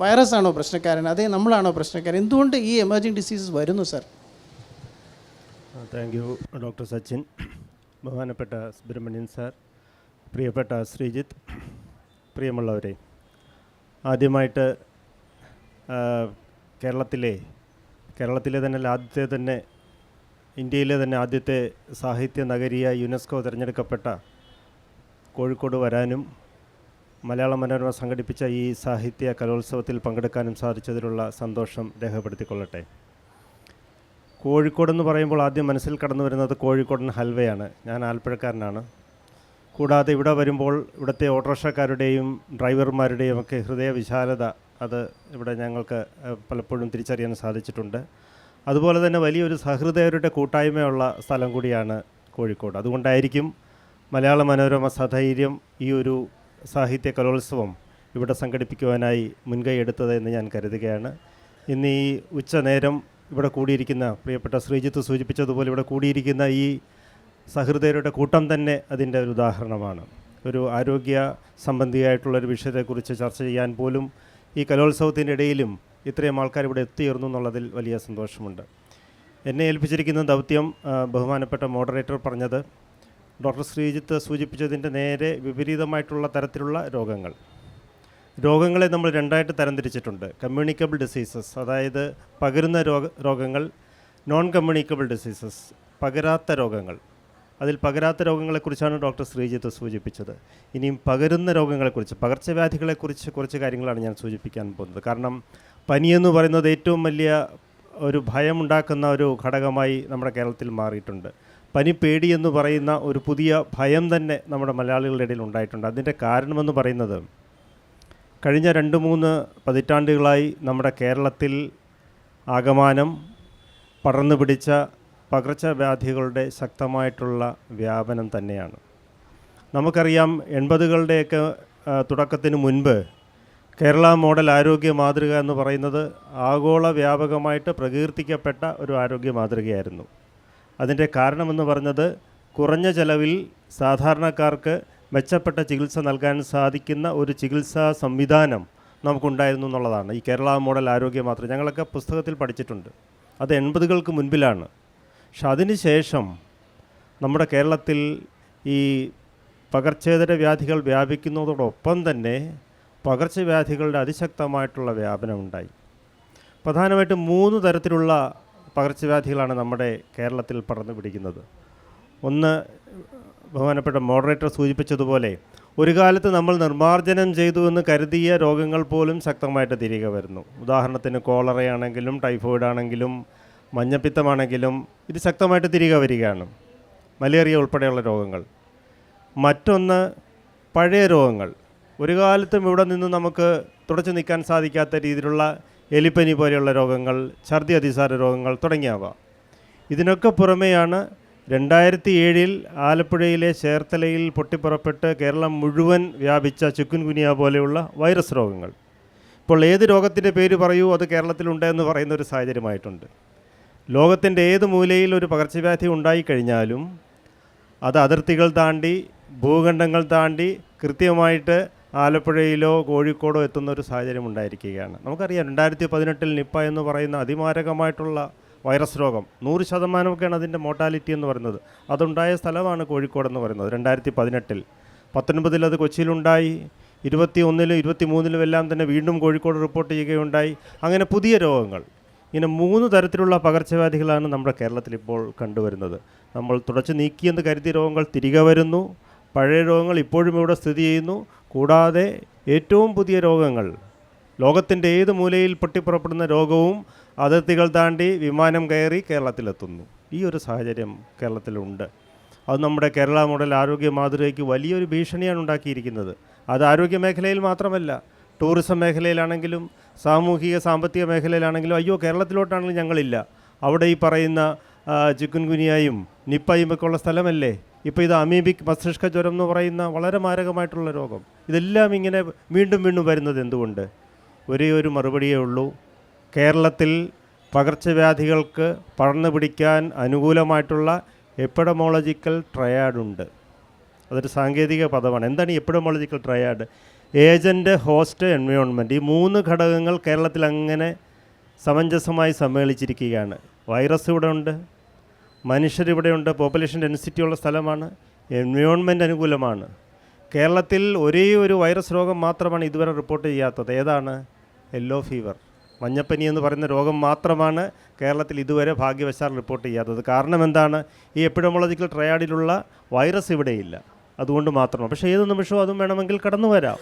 വൈറസാണോ പ്രശ്നക്കാരൻ, അതേ നമ്മളാണോ പ്രശ്നക്കാരൻ? എന്തുകൊണ്ട് ഈ എമർജിങ് ഡിസീസസ് വരുന്നു sir? Thank you doctor Sachin. ബഹുമാനപ്പെട്ട സുബ്രഹ്മണ്യൻ സാർ, പ്രിയപ്പെട്ട ശ്രീജിത്ത്, പ്രിയമുള്ളവരെ, ആദ്യമായിട്ട് കേരളത്തിലെ തന്നെ ഇന്ത്യയിലെ തന്നെ ആദ്യത്തെ സാഹിത്യ നഗരിയായി യുനെസ്കോ തിരഞ്ഞെടുക്കപ്പെട്ട കോഴിക്കോട് വരാനും മലയാള മനോരമ സംഘടിപ്പിച്ച ഈ സാഹിത്യ കലോത്സവത്തിൽ പങ്കെടുക്കാനും സാധിച്ചതിലുള്ള സന്തോഷം രേഖപ്പെടുത്തിക്കൊള്ളട്ടെ. കോഴിക്കോടെന്ന് പറയുമ്പോൾ ആദ്യം മനസ്സിൽ കടന്നു വരുന്നത് കോഴിക്കോടൻ ഹൽവയാണ്. ഞാൻ ആലപ്പുഴക്കാരനാണ്. കൂടാതെ ഇവിടെ വരുമ്പോൾ ഇവിടുത്തെ ഓട്ടോറിക്ഷക്കാരുടെയും ഡ്രൈവർമാരുടെയും ഒക്കെ ഹൃദയവിശാലത, അത് ഇവിടെ ഞങ്ങൾക്ക് പലപ്പോഴും തിരിച്ചറിയാൻ സാധിച്ചിട്ടുണ്ട്. അതുപോലെ തന്നെ വലിയൊരു സഹൃദയരുടെ കൂട്ടായ്മയുള്ള സ്ഥലം കൂടിയാണ് കോഴിക്കോട്. അതുകൊണ്ടായിരിക്കും മലയാള മനോരമ സധൈര്യം ഈ ഒരു സാഹിത്യ കലോത്സവം ഇവിടെ സംഘടിപ്പിക്കുവാനായി മുൻകൈ എടുത്തത് എന്ന് ഞാൻ കരുതുകയാണ്. ഇന്ന് ഈ ഉച്ചനേരം ഇവിടെ കൂടിയിരിക്കുന്ന, പ്രിയപ്പെട്ട ശ്രീജിത്ത് സൂചിപ്പിച്ചതുപോലെ, ഇവിടെ കൂടിയിരിക്കുന്ന ഈ സഹൃദയരുടെ കൂട്ടം തന്നെ അതിൻ്റെ ഒരു ഉദാഹരണമാണ്. ഒരു ആരോഗ്യ സംബന്ധിയായിട്ടുള്ളൊരു വിഷയത്തെക്കുറിച്ച് ചർച്ച ചെയ്യാൻ പോലും ഈ കലോത്സവത്തിൻ്റെ ഇടയിലും ഇത്രയും ആൾക്കാർ ഇവിടെ എത്തിയേർന്നു എന്നുള്ളതിൽ വലിയ സന്തോഷമുണ്ട്. എന്നെ ഏൽപ്പിച്ചിരിക്കുന്ന ദൗത്യം, ബഹുമാനപ്പെട്ട മോഡറേറ്റർ പറഞ്ഞത്, ഡോക്ടർ ശ്രീജിത്ത് സൂചിപ്പിച്ചതിൻ്റെ നേരെ വിപരീതമായിട്ടുള്ള തരത്തിലുള്ള രോഗങ്ങളെ നമ്മൾ രണ്ടായിട്ട് തരംതിരിച്ചിട്ടുണ്ട്. കമ്മ്യൂണിക്കബിൾ ഡിസീസസ്, അതായത് പകരുന്ന രോഗങ്ങൾ, നോൺ കമ്മ്യൂണിക്കബിൾ ഡിസീസസ്, പകരാത്ത രോഗങ്ങൾ. അതിൽ പകരാത്ത രോഗങ്ങളെക്കുറിച്ചാണ് ഡോക്ടർ ശ്രീജിത്ത് സൂചിപ്പിച്ചത്. ഇനിയും പകരുന്ന രോഗങ്ങളെക്കുറിച്ച്, പകർച്ചവ്യാധികളെക്കുറിച്ച് കുറച്ച് കാര്യങ്ങളാണ് ഞാൻ സൂചിപ്പിക്കാൻ പോകുന്നത്. കാരണം പനിയെന്ന് പറയുന്നത് ഏറ്റവും വലിയ ഒരു ഭയമുണ്ടാക്കുന്ന ഒരു ഘടകമായി നമ്മുടെ കേരളത്തിൽ മാറിയിട്ടുണ്ട്. പനിപ്പേടി എന്ന് പറയുന്ന ഒരു പുതിയ ഭയം തന്നെ നമ്മുടെ മലയാളികളുടെ ഇടയിൽ ഉണ്ടായിട്ടുണ്ട്. അതിൻ്റെ കാരണമെന്ന് പറയുന്നത്, കഴിഞ്ഞ 2-3 പതിറ്റാണ്ടുകളായി നമ്മുടെ കേരളത്തിൽ ആകമാനം പടർന്നു പിടിച്ച പകർച്ചവ്യാധികളുടെ ശക്തമായിട്ടുള്ള വ്യാപനം തന്നെയാണ്. നമുക്കറിയാം, 80കളുടെയൊക്കെ തുടക്കത്തിന് മുൻപ് കേരള മോഡൽ ആരോഗ്യ മാതൃക എന്ന് പറയുന്നത് ആഗോള വ്യാപകമായിട്ട് പ്രകീർത്തിക്കപ്പെട്ട ഒരു ആരോഗ്യ മാതൃകയായിരുന്നു. അതിൻ്റെ കാരണമെന്ന് പറഞ്ഞത്, കുറഞ്ഞ ചെലവിൽ സാധാരണക്കാർക്ക് മെച്ചപ്പെട്ട ചികിത്സ നൽകാൻ സാധിക്കുന്ന ഒരു ചികിത്സാ സംവിധാനം നമുക്കുണ്ടായിരുന്നു എന്നുള്ളതാണ് ഈ കേരള മോഡൽ ആരോഗ്യ മാതൃക. ഞങ്ങളൊക്കെ പുസ്തകത്തിൽ പഠിച്ചിട്ടുണ്ട്. അത് 80കൾക്ക് മുൻപിലാണ്. പക്ഷെ അതിന് ശേഷം നമ്മുടെ കേരളത്തിൽ ഈ പകർച്ചേതര വ്യാധികൾ വ്യാപിക്കുന്നതോടൊപ്പം തന്നെ പകർച്ചവ്യാധികളുടെ അതിശക്തമായിട്ടുള്ള വ്യാപനമുണ്ടായി. പ്രധാനമായിട്ടും 3 തരത്തിലുള്ള പകർച്ചവ്യാധികളാണ് നമ്മുടെ കേരളത്തിൽ പടർന്നു പിടിക്കുന്നത്. ഒന്ന്, ബഹുമാനപ്പെട്ട മോഡറേറ്റർ സൂചിപ്പിച്ചതുപോലെ, ഒരു കാലത്ത് നമ്മൾ നിർമ്മാർജ്ജനം ചെയ്തു എന്ന് കരുതിയ രോഗങ്ങൾ പോലും ശക്തമായിട്ട് തിരികെ വരുന്നു. ഉദാഹരണത്തിന് കോളറയാണെങ്കിലും ടൈഫോയിഡ് ആണെങ്കിലും മഞ്ഞപ്പിത്തമാണെങ്കിലും ഇത് ശക്തമായിട്ട് തിരികെ വരികയാണ്. മലേറിയ ഉൾപ്പെടെയുള്ള രോഗങ്ങൾ. മറ്റൊന്ന്, പഴയ രോഗങ്ങൾ. ഒരു കാലത്തും ഇവിടെ നിന്ന് നമുക്ക് തുടച്ചു നിൽക്കാൻ സാധിക്കാത്ത രീതിയിലുള്ള എലിപ്പനി പോലെയുള്ള രോഗങ്ങൾ, ഛർദി അതിസാര രോഗങ്ങൾ തുടങ്ങിയവ. ഇതിനൊക്കെ പുറമെയാണ് 2007 ആലപ്പുഴയിലെ ചേർത്തലയിൽ പൊട്ടിപ്പുറപ്പെട്ട് കേരളം മുഴുവൻ വ്യാപിച്ച ചിക്കുൻ ഗുനിയ പോലെയുള്ള വൈറസ് രോഗങ്ങൾ. ഇപ്പോൾ ഏത് രോഗത്തിൻ്റെ പേര് പറയൂ, അത് കേരളത്തിലുണ്ടെന്ന് പറയുന്ന ഒരു സാഹചര്യമായിട്ടുണ്ട്. ലോകത്തിൻ്റെ ഏത് മൂലയിൽ ഒരു പകർച്ചവ്യാധി ഉണ്ടായിക്കഴിഞ്ഞാലും അത് അതിർത്തികൾ താണ്ടി, ഭൂഖണ്ഡങ്ങൾ താണ്ടി, കൃത്യമായിട്ട് ആലപ്പുഴയിലോ കോഴിക്കോടോ എത്തുന്ന ഒരു സാഹചര്യം ഉണ്ടായിരിക്കുകയാണ്. നമുക്കറിയാം 2018 നിപ്പ എന്ന് പറയുന്ന അതിമാരകമായിട്ടുള്ള വൈറസ് രോഗം 100%ഒക്കെയാണ് അതിൻ്റെ മോർട്ടാലിറ്റി എന്ന് പറയുന്നത്. അതുണ്ടായ സ്ഥലമാണ് കോഴിക്കോടെന്ന് പറയുന്നത് 2018. 19 അത് കൊച്ചിയിലുണ്ടായി, 21 23 എല്ലാം തന്നെ വീണ്ടും കോഴിക്കോട് റിപ്പോർട്ട് ചെയ്യുകയുണ്ടായി. അങ്ങനെ പുതിയ രോഗങ്ങൾ, ഇങ്ങനെ 3 തരത്തിലുള്ള പകർച്ചവ്യാധികളാണ് നമ്മുടെ കേരളത്തിൽ ഇപ്പോൾ കണ്ടുവരുന്നത്. നമ്മൾ തുടച്ചു നീക്കിയെന്ന് കരുതിയ രോഗങ്ങൾ തിരികെ വരുന്നു, പഴയ രോഗങ്ങൾ ഇപ്പോഴും ഇവിടെ സ്ഥിതി ചെയ്യുന്നു. കൂടാതെ ഏറ്റവും പുതിയ രോഗങ്ങൾ, ലോകത്തിൻ്റെ ഏത് മൂലയിൽ പൊട്ടിപ്പുറപ്പെടുന്ന രോഗവും അതിർത്തികൾ താണ്ടി വിമാനം കയറി കേരളത്തിലെത്തുന്നു. ഈ ഒരു സാഹചര്യം കേരളത്തിലുണ്ട്. അത് നമ്മുടെ കേരള മോഡൽ ആരോഗ്യ മാതൃകയ്ക്ക് വലിയൊരു ഭീഷണിയാണ് ഉണ്ടാക്കിയിരിക്കുന്നത്. അത് ആരോഗ്യ മേഖലയിൽ മാത്രമല്ല, ടൂറിസം മേഖലയിലാണെങ്കിലും സാമൂഹിക സാമ്പത്തിക മേഖലയിലാണെങ്കിലും അയ്യോ കേരളത്തിലോട്ടാണെങ്കിലും ഞങ്ങളില്ല, അവിടെ ഈ പറയുന്ന ചിക്കൻ ഗുനിയായും നിപ്പയും ഒക്കെ ഉള്ള സ്ഥലമല്ലേ, ഇപ്പോൾ ഇത് അമീബിക് മസ്തിഷ്ക ജ്വരം എന്ന് പറയുന്ന വളരെ മാരകമായിട്ടുള്ള രോഗം, ഇതെല്ലാം ഇങ്ങനെ വീണ്ടും വീണ്ടും വരുന്നത് എന്തുകൊണ്ട്? ഒരേ ഒരു മറുപടിയേ ഉള്ളൂ. കേരളത്തിൽ പകർച്ചവ്യാധികൾക്ക് പടർന്നു പിടിക്കാൻ അനുകൂലമായിട്ടുള്ള എപ്പിഡമോളജിക്കൽ ട്രയാഡുണ്ട്. അതൊരു സാങ്കേതിക പദമാണ്. എന്താണ് ഈ epidemiological triad? Agent, host, environment, ഈ 3 ഘടകങ്ങൾ കേരളത്തിൽ അങ്ങനെ സമഞ്ജസമായി സമ്മേളിച്ചിരിക്കുകയാണ്. വൈറസ് ഇവിടെ ഉണ്ട്, മനുഷ്യരിവിടെയുണ്ട്, പോപ്പുലേഷൻ ഡെൻസിറ്റി ഉള്ള സ്ഥലമാണ്, എൻവയോൺമെൻറ്റ് അനുകൂലമാണ്. കേരളത്തിൽ ഒരേ ഒരു വൈറസ് രോഗം മാത്രമാണ് ഇതുവരെ റിപ്പോർട്ട് ചെയ്യാത്തത്. ഏതാണ്? യെല്ലോ ഫീവർ, മഞ്ഞപ്പനി എന്ന് പറയുന്ന രോഗം മാത്രമാണ് കേരളത്തിൽ ഇതുവരെ ഭാഗ്യവശാൽ റിപ്പോർട്ട് ചെയ്യാത്തത്. കാരണം എന്താണ്? ഈ എപ്പിഡമോളജിക്കൽ ട്രയാഡിലുള്ള വൈറസ് ഇവിടെയില്ല, അതുകൊണ്ട് മാത്രമാണ്. പക്ഷേ ഏത് നിമിഷവും അതും വേണമെങ്കിൽ കടന്നു വരാം.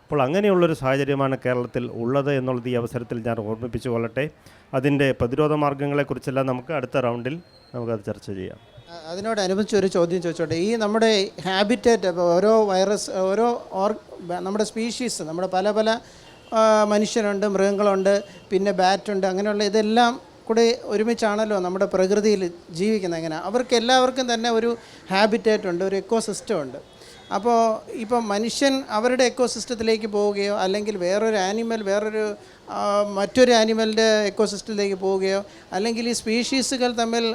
അപ്പോൾ അങ്ങനെയുള്ളൊരു സാഹചര്യമാണ് കേരളത്തിൽ ഉള്ളത് എന്നുള്ളത് ഈ അവസരത്തിൽ ഞാൻ ഓർമ്മിപ്പിച്ചു കൊള്ളട്ടെ. അതിൻ്റെ പ്രതിരോധ മാർഗ്ഗങ്ങളെക്കുറിച്ചെല്ലാം നമുക്ക് അടുത്ത റൗണ്ടിൽ നമുക്കത് ചർച്ച ചെയ്യാം. അതിനോടനുബന്ധിച്ച് ഒരു ചോദ്യം ചോദിച്ചോട്ടെ. ഈ നമ്മുടെ ഹാബിറ്റേറ്റ്, ഓരോ വൈറസ്, ഓരോ നമ്മുടെ സ്പീഷീസ്, നമ്മുടെ പല പല മനുഷ്യരുണ്ട്, മൃഗങ്ങളുണ്ട്, പിന്നെ ബാറ്റുണ്ട്, അങ്ങനെയുള്ള ഇതെല്ലാം കൂടെ ഒരുമിച്ചാണല്ലോ നമ്മുടെ പ്രകൃതിയിൽ ജീവിക്കുന്നത്. എങ്ങനെ അവർക്ക് എല്ലാവർക്കും തന്നെ ഒരു ഹാബിറ്റേറ്റ് ഉണ്ട്, ഒരു എക്കോ സിസ്റ്റം ഉണ്ട്. അപ്പോൾ ഇപ്പം മനുഷ്യൻ അവരുടെ എക്കോ സിസ്റ്റത്തിലേക്ക് പോവുകയോ അല്ലെങ്കിൽ മറ്റൊരു ആനിമലിൻ്റെ എക്കോ സിസ്റ്റത്തിലേക്ക് പോവുകയോ അല്ലെങ്കിൽ ഈ സ്പീഷീസുകൾ തമ്മിൽ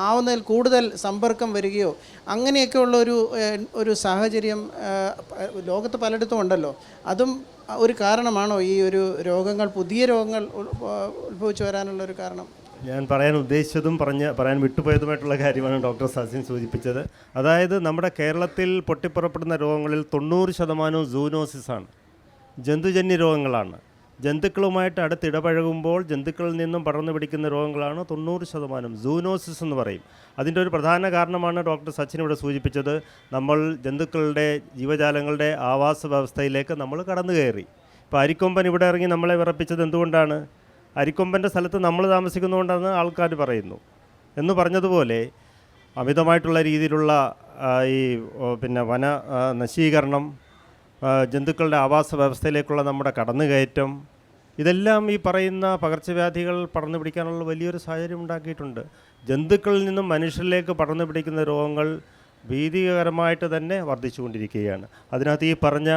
ആവുന്നതിൽ കൂടുതൽ സമ്പർക്കം വരികയോ അങ്ങനെയൊക്കെ ഉള്ള ഒരു സാഹചര്യം ലോകത്ത് പലയിടത്തും ഉണ്ടല്ലോ. അതും ഒരു കാരണമാണോ ഈ ഒരു പുതിയ രോഗങ്ങൾ ഉത്ഭവിച്ചു വരാനുള്ളൊരു കാരണം? ഞാൻ പറയാൻ ഉദ്ദേശിച്ചതും പറയാൻ വിട്ടുപോയതുമായിട്ടുള്ള കാര്യമാണ് ഡോക്ടർ സസിൻ സൂചിപ്പിച്ചത്. അതായത് നമ്മുടെ കേരളത്തിൽ പൊട്ടിപ്പുറപ്പെടുന്ന രോഗങ്ങളിൽ 90% സൂനോസിസാണ്, ജന്തുജന്യ രോഗങ്ങളാണ്. ജന്തുക്കളുമായിട്ട് അടുത്തിടപഴകുമ്പോൾ ജന്തുക്കളിൽ നിന്നും പടർന്നു പിടിക്കുന്ന രോഗങ്ങളാണ് 90%. സൂനോസിസ് എന്ന് പറയും. അതിൻ്റെ ഒരു പ്രധാന കാരണമാണ് ഡോക്ടർ സച്ചിൻ ഇവിടെ സൂചിപ്പിച്ചത്. നമ്മൾ ജന്തുക്കളുടെ, ജീവജാലങ്ങളുടെ ആവാസ വ്യവസ്ഥയിലേക്ക് നമ്മൾ കടന്നു കയറി. ഇപ്പോൾ അരിക്കൊമ്പൻ ഇവിടെ ഇറങ്ങി നമ്മളെ വിറപ്പിച്ചത് എന്തുകൊണ്ടാണ്? അരിക്കൊമ്പൻ്റെ സ്ഥലത്ത് നമ്മൾ താമസിക്കുന്നതുകൊണ്ടാണ് ആൾക്കാർ പറയുന്നു. എന്ന് പറഞ്ഞതുപോലെ അമിതമായിട്ടുള്ള രീതിയിലുള്ള ഈ വന നശീകരണം, ജന്തുക്കളുടെ ആവാസ വ്യവസ്ഥയിലേക്കുള്ള നമ്മുടെ കടന്നുകയറ്റം, ഇതെല്ലാം ഈ പറയുന്ന പകർച്ചവ്യാധികൾ പടർന്നു പിടിക്കാനുള്ള വലിയൊരു സാഹചര്യം ഉണ്ടാക്കിയിട്ടുണ്ട്. ജന്തുക്കളിൽ നിന്നും മനുഷ്യരിലേക്ക് പടർന്നു പിടിക്കുന്ന രോഗങ്ങൾ ഭീതികരമായിട്ട് തന്നെ വർദ്ധിച്ചുകൊണ്ടിരിക്കുകയാണ്. അതിനകത്ത് ഈ പറഞ്ഞ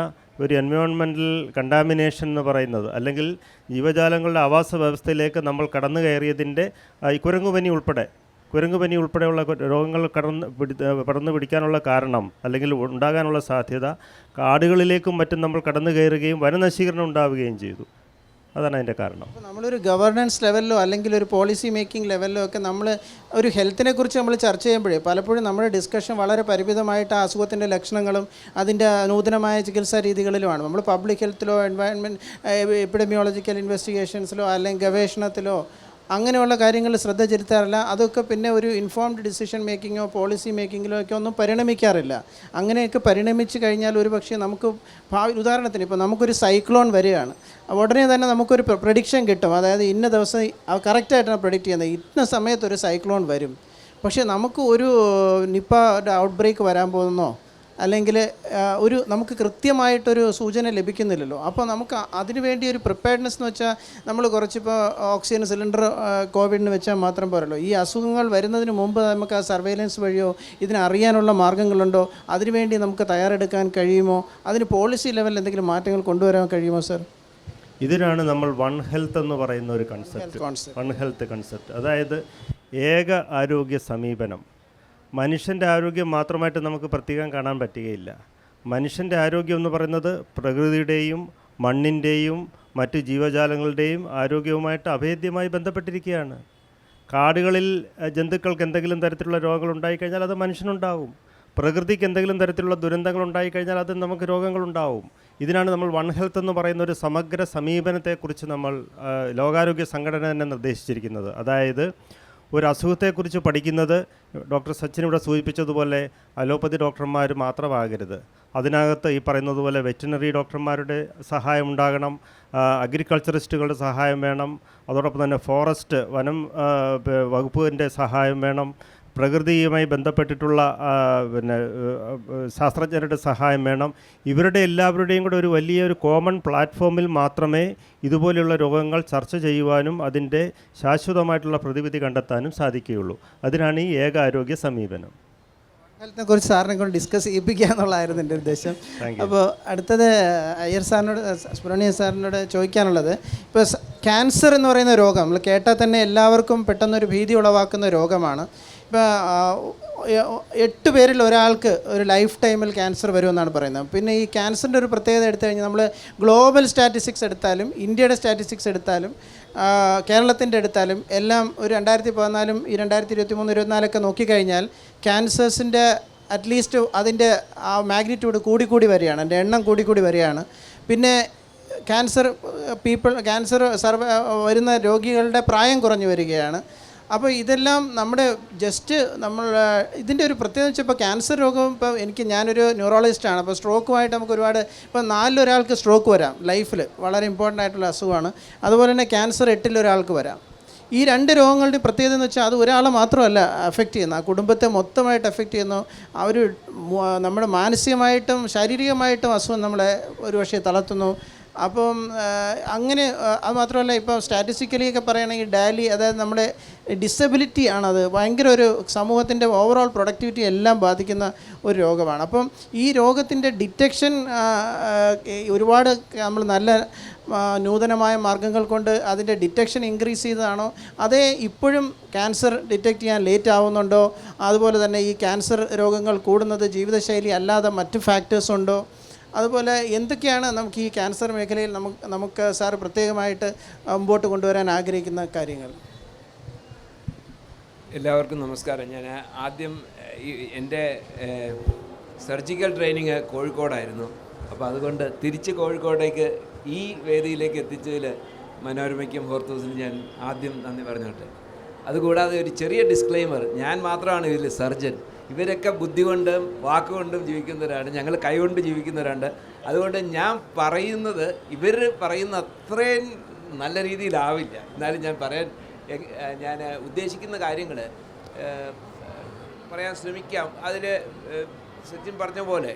ഒരു എൻവയോൺമെൻറ്റൽ കണ്ടാമിനേഷൻ എന്ന് പറയുന്നത്, അല്ലെങ്കിൽ ജീവജാലങ്ങളുടെ ആവാസ വ്യവസ്ഥയിലേക്ക് നമ്മൾ കടന്നു കയറിയതിൻ്റെ ഈ കുരങ്ങുപനി ഉൾപ്പെടെയുള്ള രോഗങ്ങൾ പടർന്നു പിടിക്കാനുള്ള കാരണം അല്ലെങ്കിൽ ഉണ്ടാകാനുള്ള സാധ്യത കാടുകളിലേക്കും മറ്റും നമ്മൾ കടന്നു കയറുകയും വനനശീകരണം ഉണ്ടാവുകയും ചെയ്തു. അതാണ് അതിൻ്റെ കാരണം. അപ്പോൾ നമ്മളൊരു ഗവർണൻസ് ലെവലിലോ അല്ലെങ്കിൽ ഒരു പോളിസി മേക്കിംഗ് ലെവലിലോ ഒക്കെ നമ്മൾ ഒരു ഹെൽത്തിനെ കുറിച്ച് നമ്മൾ ചർച്ച ചെയ്യുമ്പോഴേ പലപ്പോഴും നമ്മുടെ ഡിസ്കഷൻ വളരെ പരിമിതമായിട്ട് ആ അസുഖത്തിൻ്റെ ലക്ഷണങ്ങളും അതിൻ്റെ നൂതനമായ ചികിത്സാ രീതികളിലുമാണ്. നമ്മൾ പബ്ലിക് ഹെൽത്തിലോ എപ്പിഡമിയോളജിക്കൽ ഇൻവെസ്റ്റിഗേഷൻസിലോ അല്ലെങ്കിൽ ഗവേഷണത്തിലോ അങ്ങനെയുള്ള കാര്യങ്ങളിൽ ശ്രദ്ധ ചെലുത്താറില്ല. അതൊക്കെ പിന്നെ ഒരു ഇൻഫോംഡ് ഡിസിഷൻ മേക്കിങ്ങോ പോളിസി മേക്കിങ്ങിലോ ഒക്കെ ഒന്നും പരിണമിക്കാറില്ല. അങ്ങനെയൊക്കെ പരിണമിച്ച് കഴിഞ്ഞാൽ ഒരു പക്ഷേ നമുക്ക് ഉദാഹരണത്തിന് ഇപ്പോൾ നമുക്കൊരു സൈക്ലോൺ വരികയാണ്, ഉടനെ തന്നെ നമുക്കൊരു പ്രഡിക്ഷൻ കിട്ടും. അതായത് ഇന്ന ദിവസം കറക്റ്റായിട്ടാണ് പ്രഡിക്റ്റ് ചെയ്യുന്നത്, ഇന്ന സമയത്തൊരു സൈക്ലോൺ വരും. പക്ഷേ നമുക്ക് ഒരു നിപ്പയുടെ ഔട്ട് ബ്രേക്ക് വരാൻ പോകുന്നോ അല്ലെങ്കിൽ നമുക്ക് കൃത്യമായിട്ടൊരു സൂചന ലഭിക്കുന്നില്ലല്ലോ. അപ്പോൾ നമുക്ക് അതിനു വേണ്ടി ഒരു പ്രിപ്പയർഡ്നെസ് എന്ന് വെച്ചാൽ നമ്മൾ കുറച്ചിപ്പോൾ ഓക്സിജൻ സിലിണ്ടർ കോവിഡിന് വെച്ചാൽ മാത്രം പോരല്ലോ. ഈ അസുഖങ്ങൾ വരുന്നതിന് മുമ്പ് നമുക്ക് ആ സർവൈലൻസ് വഴിയോ ഇതിനറിയാനുള്ള മാർഗ്ഗങ്ങളുണ്ടോ, അതിനുവേണ്ടി നമുക്ക് തയ്യാറെടുക്കാൻ കഴിയുമോ, അതിന് പോളിസി ലെവലിൽ എന്തെങ്കിലും മാറ്റങ്ങൾ കൊണ്ടുവരാൻ കഴിയുമോ സർ? ഇതിനാണ് നമ്മൾ വൺ ഹെൽത്ത് എന്ന് പറയുന്ന ഒരു കൺസെപ്റ്റ്, വൺ ഹെൽത്ത് കൺസെപ്റ്റ്. അതായത് ഏക ആരോഗ്യ സമീപനം. മനുഷ്യൻ്റെ ആരോഗ്യം മാത്രമായിട്ട് നമുക്ക് പ്രത്യേകം കാണാൻ പറ്റുകയില്ല. മനുഷ്യൻ്റെ ആരോഗ്യം എന്ന് പറയുന്നത് പ്രകൃതിയുടെയും മണ്ണിൻ്റെയും മറ്റ് ജീവജാലങ്ങളുടെയും ആരോഗ്യവുമായിട്ട് അഭേദ്യമായി ബന്ധപ്പെട്ടിരിക്കുകയാണ്. കാടുകളിൽ ജന്തുക്കൾക്ക് എന്തെങ്കിലും തരത്തിലുള്ള രോഗങ്ങൾ ഉണ്ടായിക്കഴിഞ്ഞാൽ അത് മനുഷ്യനുണ്ടാവും. പ്രകൃതിക്ക് എന്തെങ്കിലും തരത്തിലുള്ള ദുരന്തങ്ങൾ ഉണ്ടായിക്കഴിഞ്ഞാൽ അത് നമുക്ക് രോഗങ്ങളുണ്ടാവും. ഇതിനാണ് നമ്മൾ വൺ ഹെൽത്ത് എന്ന് പറയുന്ന ഒരു സമഗ്ര സമീപനത്തെക്കുറിച്ച് നമ്മൾ ലോകാരോഗ്യ സംഘടന തന്നെ നിർദ്ദേശിച്ചിരിക്കുന്നത്. അതായത് ഒരു അസുഖത്തെക്കുറിച്ച് പഠിക്കുന്നത് ഡോക്ടർ സച്ചിൻ ഇവിടെ സൂചിപ്പിച്ചതുപോലെ അലോപ്പതി ഡോക്ടർമാർ മാത്രമാകരുത്. അതിനകത്ത് ഈ പറയുന്നത് പോലെ വെറ്റിനറി ഡോക്ടർമാരുടെ സഹായം ഉണ്ടാകണം, അഗ്രികൾച്ചറിസ്റ്റുകളുടെ സഹായം വേണം, അതോടൊപ്പം തന്നെ ഫോറസ്റ്റ് വനം വകുപ്പിൻ്റെ സഹായം വേണം, പ്രകൃതിയുമായി ബന്ധപ്പെട്ടിട്ടുള്ള ശാസ്ത്രജ്ഞരുടെ സഹായം വേണം. ഇവരുടെ എല്ലാവരുടെയും കൂടെ ഒരു വലിയൊരു കോമൺ പ്ലാറ്റ്ഫോമിൽ മാത്രമേ ഇതുപോലെയുള്ള രോഗങ്ങൾ ചർച്ച ചെയ്യുവാനും അതിൻ്റെ ശാശ്വതമായിട്ടുള്ള പ്രതിവിധി കണ്ടെത്താനും സാധിക്കുകയുള്ളൂ. അതിനാണ് ഈ ഏകാരോഗ്യ സമീപനം. ഹെൽത്തിനെ കുറിച്ച് സാറിനെ കൊണ്ട് ഡിസ്കസ് ചെയ്യിപ്പിക്കുക എന്നുള്ളതായിരുന്നു എൻ്റെ ഉദ്ദേശം. അപ്പോൾ അടുത്തത് അയ്യർ സാറിനോട്, സുബ്രഹ്മണ്യൻ സാറിനോട് ചോദിക്കാനുള്ളത്, ഇപ്പോൾ ക്യാൻസർ എന്ന് പറയുന്ന രോഗം നമ്മൾ കേട്ടാൽ തന്നെ എല്ലാവർക്കും പെട്ടെന്നൊരു ഭീതി ഉളവാക്കുന്ന രോഗമാണ്. ഇപ്പോൾ 8 പേരിൽ ഒരാൾക്ക് ഒരു ലൈഫ് ടൈമിൽ ക്യാൻസർ വരുമെന്നാണ് പറയുന്നത്. പിന്നെ ഈ ക്യാൻസറിൻ്റെ ഒരു പ്രത്യേകത എടുത്തു കഴിഞ്ഞാൽ നമ്മൾ ഗ്ലോബൽ സ്റ്റാറ്റിസ്റ്റിക്സ് എടുത്താലും ഇന്ത്യയുടെ സ്റ്റാറ്റിസ്റ്റിക്സ് എടുത്താലും കേരളത്തിൻ്റെ എടുത്താലും എല്ലാം ഒരു 2014 ഈ 2023, 2024 നോക്കിക്കഴിഞ്ഞാൽ ക്യാൻസേഴ്സിൻ്റെ അറ്റ്ലീസ്റ്റ് അതിൻ്റെ ആ മാഗ്നിറ്റ്യൂഡ് കൂടിക്കൂടി വരികയാണ്, അതിൻ്റെ എണ്ണം കൂടിക്കൂടി വരികയാണ്. പിന്നെ ക്യാൻസർ വരുന്ന രോഗികളുടെ പ്രായം കുറഞ്ഞു വരികയാണ്. അപ്പോൾ ഇതെല്ലാം നമ്മുടെ നമ്മൾ ഇതിൻ്റെ ഒരു പ്രത്യേകത വെച്ചാൽ ഇപ്പോൾ ക്യാൻസർ രോഗം, ഇപ്പോൾ ഞാനൊരു ന്യൂറോളജിസ്റ്റാണ്. അപ്പോൾ സ്ട്രോക്കുമായിട്ട് നമുക്ക് ഒരുപാട്, ഇപ്പോൾ 4 ഒരാൾക്ക് സ്ട്രോക്ക് വരാം ലൈഫിൽ, വളരെ ഇമ്പോർട്ടൻ്റ് ആയിട്ടുള്ള അസുഖമാണ്. അതുപോലെ തന്നെ ക്യാൻസർ 8 ഒരാൾക്ക് വരാം. ഈ 2 രോഗങ്ങളുടെ പ്രത്യേകത എന്ന് വെച്ചാൽ അത് ഒരാളെ മാത്രമല്ല അഫക്റ്റ് ചെയ്യുന്നത്, ആ കുടുംബത്തെ മൊത്തമായിട്ട് അഫക്റ്റ് ചെയ്യുന്നു. നമ്മുടെ മാനസികമായിട്ടും ശാരീരികമായിട്ടും അസുഖം നമ്മളെ ഒരുപക്ഷെ തളർത്തുന്നു. അപ്പം അങ്ങനെ അത് മാത്രമല്ല, ഇപ്പോൾ സ്റ്റാറ്റിസ്റ്റിക്കലിയൊക്കെ പറയുകയാണെങ്കിൽ ഡാലി, അതായത് നമ്മുടെ ഡിസബിലിറ്റി ആണത് ഭയങ്കര ഒരു സമൂഹത്തിൻ്റെ ഓവറോൾ പ്രൊഡക്ടിവിറ്റി എല്ലാം ബാധിക്കുന്ന ഒരു രോഗമാണ്. അപ്പം ഈ രോഗത്തിൻ്റെ ഡിറ്റക്ഷൻ ഒരുപാട് നമ്മൾ നല്ല നൂതനമായ മാർഗ്ഗങ്ങൾ കൊണ്ട് അതിൻ്റെ ഡിറ്റക്ഷൻ ഇൻക്രീസ് ചെയ്തതാണോ, അതേ ഇപ്പോഴും ക്യാൻസർ ഡിറ്റക്റ്റ് ചെയ്യാൻ ലേറ്റ് ആവുന്നുണ്ടോ, അതുപോലെ തന്നെ ഈ ക്യാൻസർ രോഗങ്ങൾ കൂടുന്നത് ജീവിതശൈലി അല്ലാതെ മറ്റ് ഫാക്ടേഴ്സ് ഉണ്ടോ, അതുപോലെ എന്തൊക്കെയാണ് നമുക്ക് ഈ ക്യാൻസർ മേഖലയിൽ നമുക്ക് സാർ പ്രത്യേകമായിട്ട് മുമ്പോട്ട് കൊണ്ടുവരാൻ ആഗ്രഹിക്കുന്ന കാര്യങ്ങൾ? എല്ലാവർക്കും നമസ്കാരം. ഞാൻ ആദ്യം എൻ്റെ സർജിക്കൽ ട്രെയിനിങ് കോഴിക്കോടായിരുന്നു. അപ്പോൾ അതുകൊണ്ട് തിരിച്ച് കോഴിക്കോടേക്ക് ഈ വേദിയിലേക്ക് എത്തിച്ചതിൽ മനോരമയ്ക്കും ഹോർത്തൂസിനും ഞാൻ ആദ്യം നന്ദി പറഞ്ഞോട്ടെ. അതുകൂടാതെ ഒരു ചെറിയ ഡിസ്ക്ലെയിമർ, ഞാൻ മാത്രമാണ് ഇതിൽ സർജൻ. ഇവരൊക്കെ ബുദ്ധി കൊണ്ടും വാക്കുകൊണ്ടും ജീവിക്കുന്നവരാണ്, ഞങ്ങൾ കൈകൊണ്ട് ജീവിക്കുന്നവരാണ്. അതുകൊണ്ട് ഞാൻ പറയുന്നത് ഇവർ പറയുന്ന അത്രയും നല്ല രീതിയിലാവില്ല. എന്നാലും ഞാൻ ഉദ്ദേശിക്കുന്ന കാര്യങ്ങൾ പറയാൻ ശ്രമിക്കാം. അതിൽ സച്ചിൻ പറഞ്ഞ പോലെ